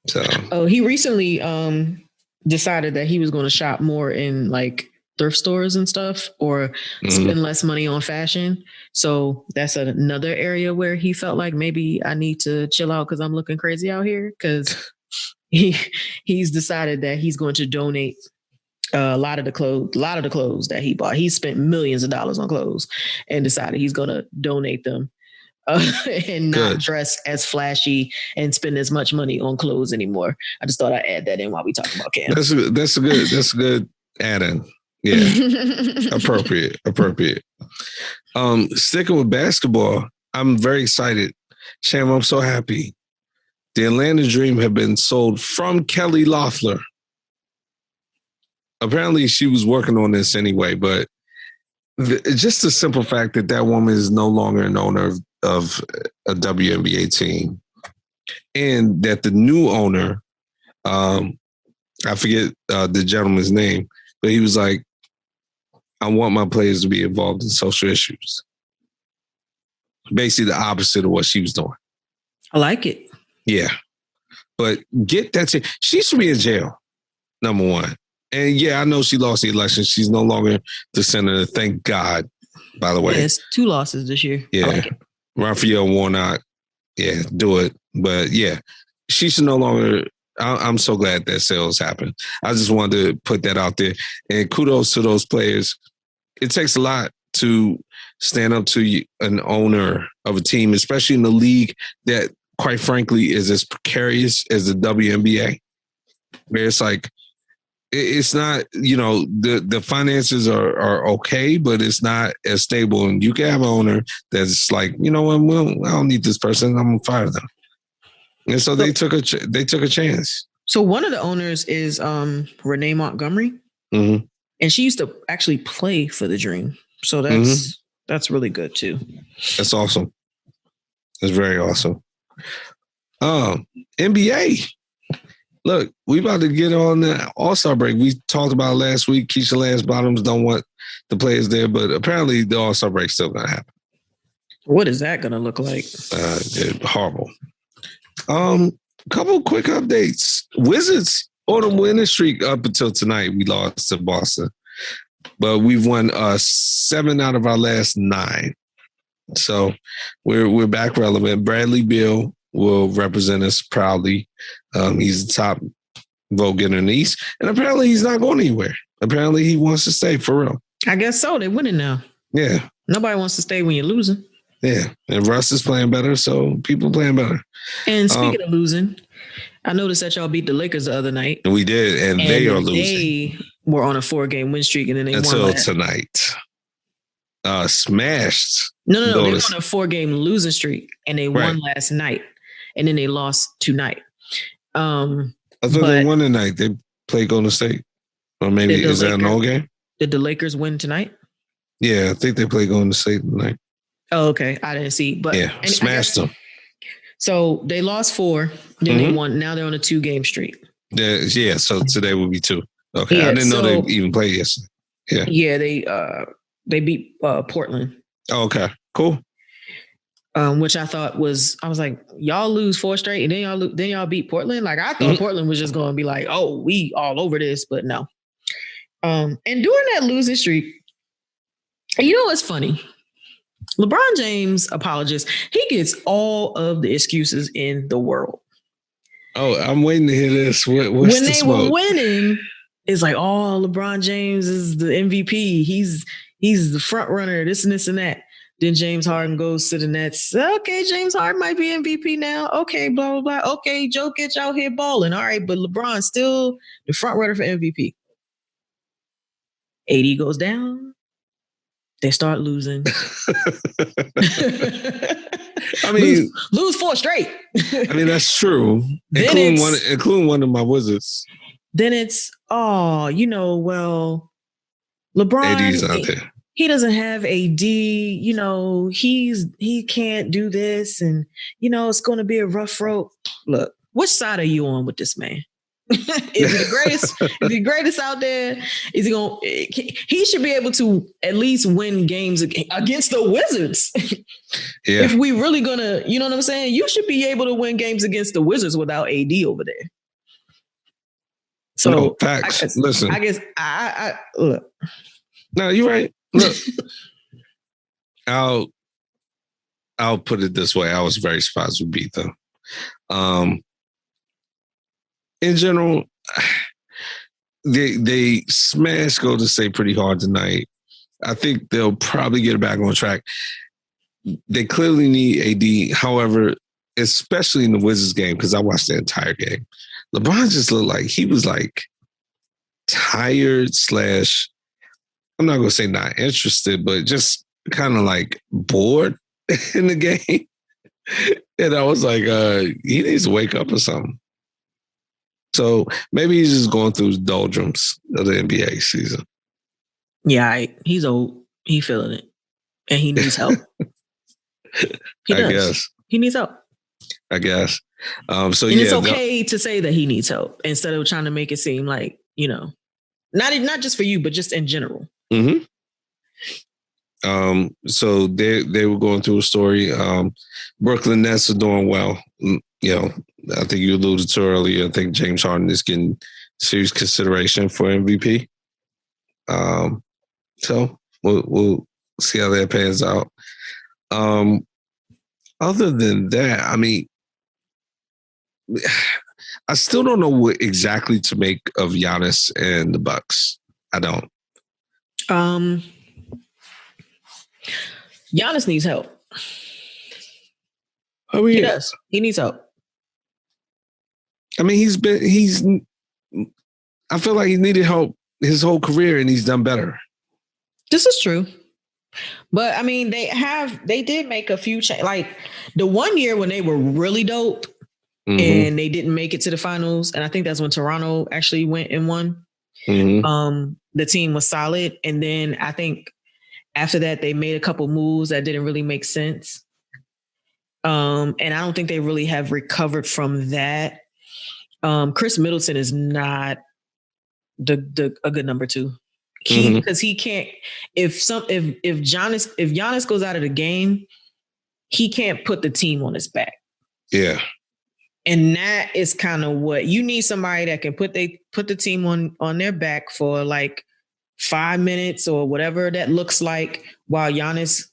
So, he recently decided that he was going to shop more in like thrift stores and stuff, or spend less money on fashion. So that's another area where he felt like maybe I need to chill out because I'm looking crazy out here. Because he's decided that he's going to donate a lot of the clothes that he bought. He spent millions of dollars on clothes and decided he's going to donate them. And not dress as flashy and spend as much money on clothes anymore. I just thought I'd add that in while we talk about Cam. That's a good add-in. Yeah. Appropriate. Sticking with basketball, I'm very excited. Sham, I'm so happy. The Atlanta Dream had been sold from Kelly Loeffler. Apparently she was working on this anyway, but just the simple fact that woman is no longer an owner of a WNBA team, and that the new owner, I forget the gentleman's name, but he was like, I want my players to be involved in social issues. Basically the opposite of what she was doing. I like it. Yeah. But get that. She should be in jail, number one. And yeah, I know she lost the election. She's no longer the senator. Thank God, by the way. Yeah, it's 2 losses this year. Yeah. I like it. Raphael Warnock. Yeah, do it. But yeah, she should no longer. I'm so glad that sales happened. I just wanted to put that out there. And kudos to those players. It takes a lot to stand up to an owner of a team, especially in the league that, quite frankly, is as precarious as the WNBA. Where it's like, it's not, the finances are okay, but it's not as stable. And you can have an owner that's like, you know what, I don't need this person. I'm going to fire them. And so they took a chance. So one of the owners is Renee Montgomery. Mm-hmm. And she used to actually play for the Dream. So that's really good too. That's awesome. That's very awesome. NBA. Look, we about to get on the All-Star break. We talked about last week. Keisha Lance Bottoms don't want the players there, but apparently the All-Star break's still going to happen. What is that going to look like? Horrible. Couple quick updates. Wizards on a winning streak up until tonight. We lost to Boston, but we've won 7 out of our last 9. So we're back relevant. Bradley Beal will represent us proudly. He's the top vote getter in the East, and apparently he's not going anywhere. Apparently he wants to stay for real. I guess so. They're winning now. Yeah. Nobody wants to stay when you're losing. Yeah, and Russ is playing better, so people playing better. And speaking of losing, I noticed that y'all beat the Lakers the other night. And we did, and they are losing. They were on a 4-game win streak, and then they until won tonight. Smashed. No. They were on a 4-game losing streak, and they won last night, and then they lost tonight. I thought they won tonight. They played Golden State, or maybe is that an all game? Did the Lakers win tonight? Yeah, I think they played Golden State tonight. Oh, okay. I didn't see, but smashed them. So they lost 4, then they won. Now they're on a 2-game streak. Yeah. So today will be 2. Okay, yeah, I didn't know they even played yesterday. Yeah. Yeah, they beat Portland. Oh, okay, cool. Which I was like, y'all lose 4 straight, and then y'all beat Portland. Like I thought Portland was just going to be like, oh, we all over this, but no. And during that losing streak, you know what's funny? LeBron James, apologist, he gets all of the excuses in the world. Oh, I'm waiting to hear this. When they were winning, it's like, oh, LeBron James is the MVP. He's the front runner, this and this and that. Then James Harden goes to the Nets. Okay, James Harden might be MVP now. Okay, blah, blah, blah. Okay, Jokic out here balling. All right, but LeBron's still the front runner for MVP. AD goes down. They start losing. I mean, lose 4 straight. I mean, that's true. Including one of my Wizards. Then it's, LeBron, AD's out there. He doesn't have AD, he can't do this. And, it's going to be a rough road. Look, which side are you on with this man? Is he the greatest? Is he the greatest out there? Is he going? He should be able to at least win games against the Wizards. Yeah. If we really gonna, you know what I'm saying? You should be able to win games against the Wizards without AD over there. So no, facts. Listen, I guess I look. No, you're right. Look, I'll put it this way. I was very surprised with beat them. In general, they smashed Golden State pretty hard tonight. I think they'll probably get it back on track. They clearly need AD. However, especially in the Wizards game, because I watched the entire game, LeBron just looked like he was like tired / I'm not going to say not interested, but just kind of like bored in the game. And I was like, he needs to wake up or something. So maybe he's just going through the doldrums of the NBA season. Yeah, he's old. He feeling it. And he needs help. He does. I guess. He needs help. I guess. So and it's okay to say that he needs help instead of trying to make it seem like, you know, not just for you, but just in general. Mm-hmm. So they were going through a story. Brooklyn Nets are doing well. You know, I think you alluded to earlier. I think James Harden is getting serious consideration for MVP. So we'll see how that pans out. Other than that, I mean, I still don't know what exactly to make of Giannis and the Bucks. I don't. Giannis needs help. I mean, he does. He needs help. I mean, I feel like he needed help his whole career and he's done better. This is true. But I mean, they did make a few changes. Like the one year when they were really dope and they didn't make it to the finals. And I think that's when Toronto actually went and won. Mm-hmm. The team was solid. And then I think after that, they made a couple moves that didn't really make sense. And I don't think they really have recovered from that. Chris Middleton is not a good number two. Because he can't. If Giannis goes out of the game, he can't put the team on his back. Yeah, and that is kind of what you need. Somebody that can put the team on their back for like 5 minutes or whatever that looks like while Giannis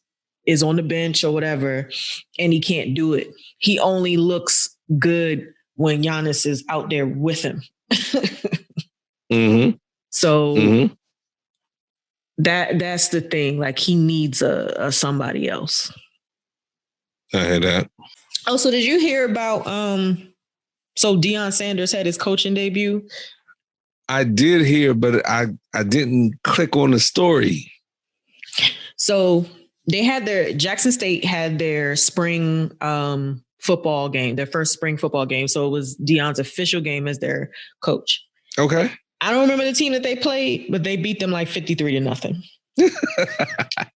is on the bench or whatever, and he can't do it. He only looks good when Giannis is out there with him. So. That's the thing. Like he needs a somebody else. I heard that. Oh, so did you hear about so Deion Sanders had his coaching debut? I did hear, but I didn't click on the story. So they had Jackson State had their spring football game, their first spring football game. So it was Deion's official game as their coach. Okay. I don't remember the team that they played, but they beat them like 53-0.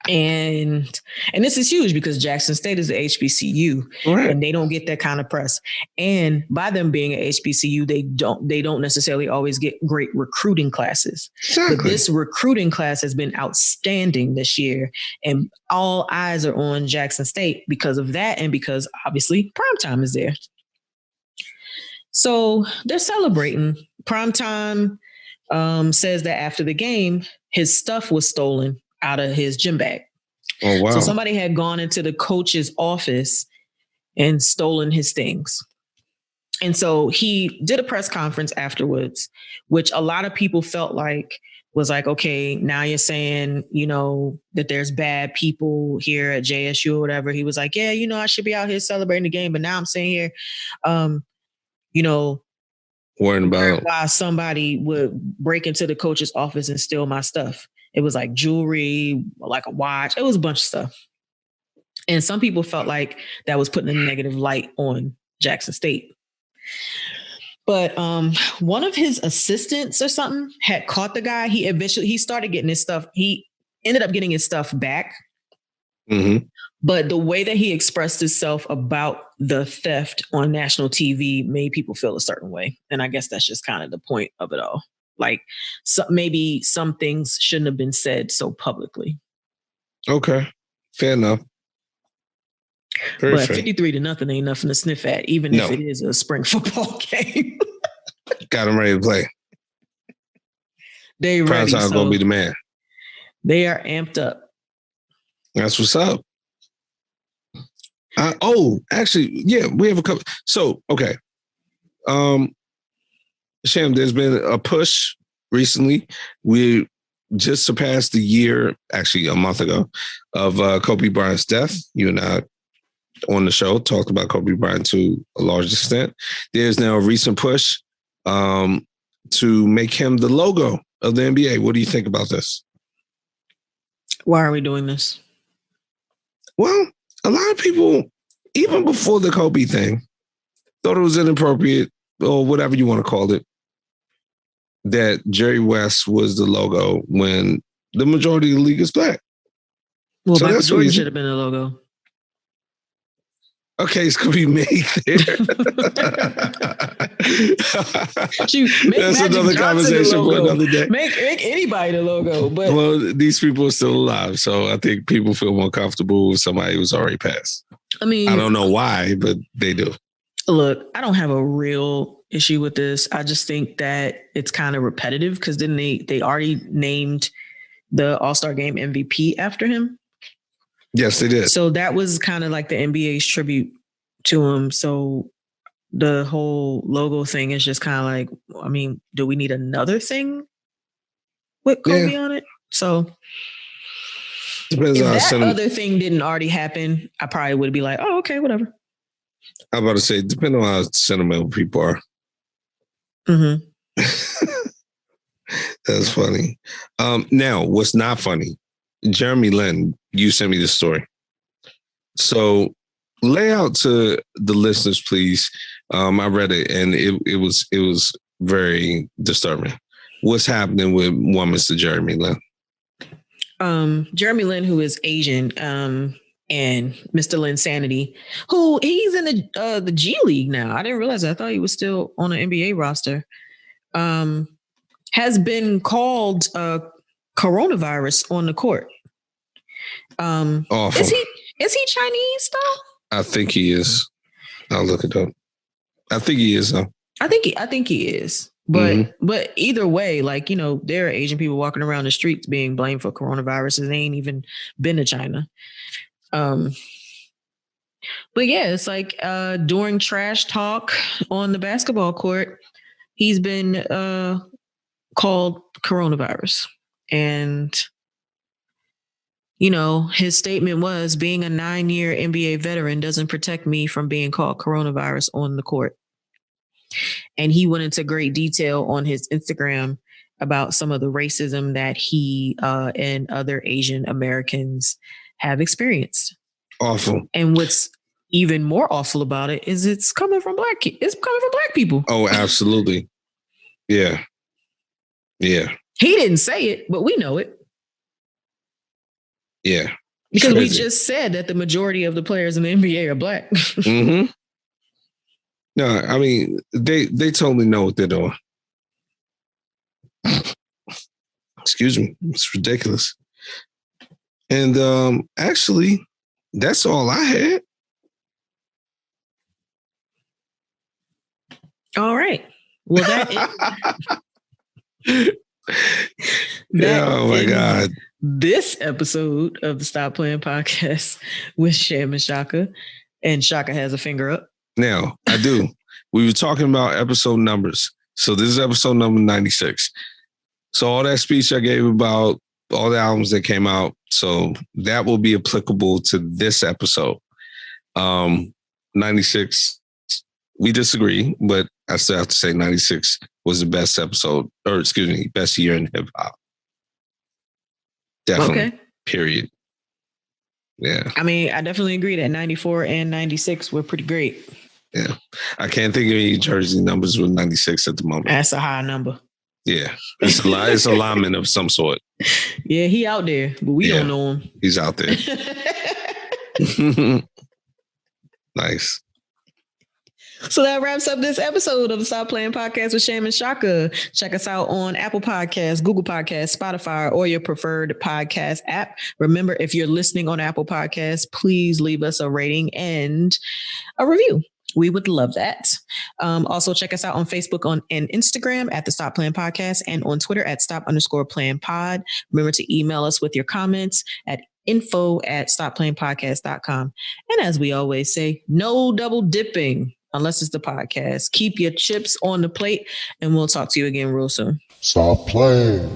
and this is huge because Jackson State is a HBCU, right, and they don't get that kind of press. And by them being a HBCU, they don't necessarily always get great recruiting classes. Exactly. But this recruiting class has been outstanding this year, and all eyes are on Jackson State because of that, and because obviously primetime is there. So they're celebrating. Primetime says that after the game, his stuff was stolen out of his gym bag. Oh, wow. So somebody had gone into the coach's office and stolen his things. And so he did a press conference afterwards, which a lot of people felt like was like, okay, now you're saying, you know, that there's bad people here at JSU or whatever. He was like, yeah, you know, I should be out here celebrating the game. But now I'm saying here, you know, worrying about why somebody would break into the coach's office and steal my stuff. It was like jewelry, like a watch. It was a bunch of stuff. And some people felt like that was putting a negative light on Jackson State. But one of his assistants or something had caught the guy. He started getting his stuff. He ended up getting his stuff back. Mm-hmm. But the way that he expressed himself about the theft on national TV made people feel a certain way. And I guess that's just kind of the point of it all. Like, maybe some things shouldn't have been said so publicly. Okay. Fair enough. Very but fair. 53-0 ain't nothing to sniff at, even if it is a spring football game. Got them ready to play. They ready. Primetime gonna be the man. They are amped up. That's what's up. Actually, yeah, we have a couple. So, okay. Sham, there's been a push recently. We just surpassed the year, actually a month ago, of Kobe Bryant's death. You and I on the show talked about Kobe Bryant to a large extent. There's now a recent push to make him the logo of the NBA. What do you think about this? Why are we doing this? Well, a lot of people, even before the Kobe thing, thought it was inappropriate or whatever you want to call it, that Jerry West was the logo when the majority of the league is black. Well, so Michael Jordan should have been the logo. Okay, it's going to be made there. That's another conversation for another day. Make anybody the logo. But well, these people are still alive, so I think people feel more comfortable with somebody who's already passed. I mean, I don't know why, but they do. Look, I don't have a real issue with this. I just think that it's kind of repetitive because then they already named the All-Star Game MVP after him. Yes, they did. So that was kind of like the NBA's tribute to him. So the whole logo thing is just kind of like, I mean, do we need another thing with Kobe on it? So depends if on that other thing didn't already happen, I probably would be like, oh, okay, whatever. I'm about to say, depending on how sentimental people are. Mm-hmm. That's funny. Now, what's not funny? Jeremy Lin, you sent me this story. So lay out to the listeners, please. I read it and it was very disturbing. What's happening with one Mr. Jeremy Lin? Jeremy Lin, who is Asian, and Mr. Linsanity, who he's in the G League now. I didn't realize that. I thought he was still on an NBA roster. Has been called coronavirus on the court. Awful. Is he Chinese though? I think he is. I'll look it up. I think he is though. I think he is. But either way, like, you know, there are Asian people walking around the streets being blamed for coronavirus and they ain't even been to China. But yeah, it's like during trash talk on the basketball court, he's been called coronavirus. And, you know, his statement was, being a 9-year NBA veteran doesn't protect me from being called coronavirus on the court. And he went into great detail on his Instagram about some of the racism that he and other Asian Americans have experienced. Awful. And what's even more awful about it is it's coming from black people. Oh, absolutely. Yeah. Yeah. He didn't say it, but we know it. Yeah. Because we just said that the majority of the players in the NBA are black. Mm-hmm. No, I mean, they totally know what they're doing. Excuse me. It's ridiculous. And actually, that's all I had. All right. Well, oh my God. This episode of the Stop Playing Podcast with Sham and Shaka. And Shaka has a finger up. Now, I do. We were talking about episode numbers. So this is episode number 96. So all that speech I gave about all the albums that came out, so that will be applicable to this episode. 96, we disagree, but I still have to say 96 was the best episode, or excuse me, best year in hip hop. Definitely. Okay. Period. Yeah. I mean, I definitely agree that 94 and 96 were pretty great. Yeah. I can't think of any jersey numbers with 96 at the moment. That's a high number. Yeah. It's it's a lineman of some sort. Yeah, he out there, but we don't know him. He's out there. Nice. So that wraps up this episode of the Stop Playing Podcast with Sham and Shaka. Check us out on Apple Podcasts, Google Podcasts, Spotify, or your preferred podcast app. Remember, if you're listening on Apple Podcasts, please leave us a rating and a review. We would love that. Also, check us out on Facebook and Instagram at the Stop Playing Podcast and on Twitter at stop_playing_pod. Remember to email us with your comments at info@stopplayingpodcast.com. And as we always say, no double dipping unless it's the podcast. Keep your chips on the plate, and we'll talk to you again real soon. Stop playing.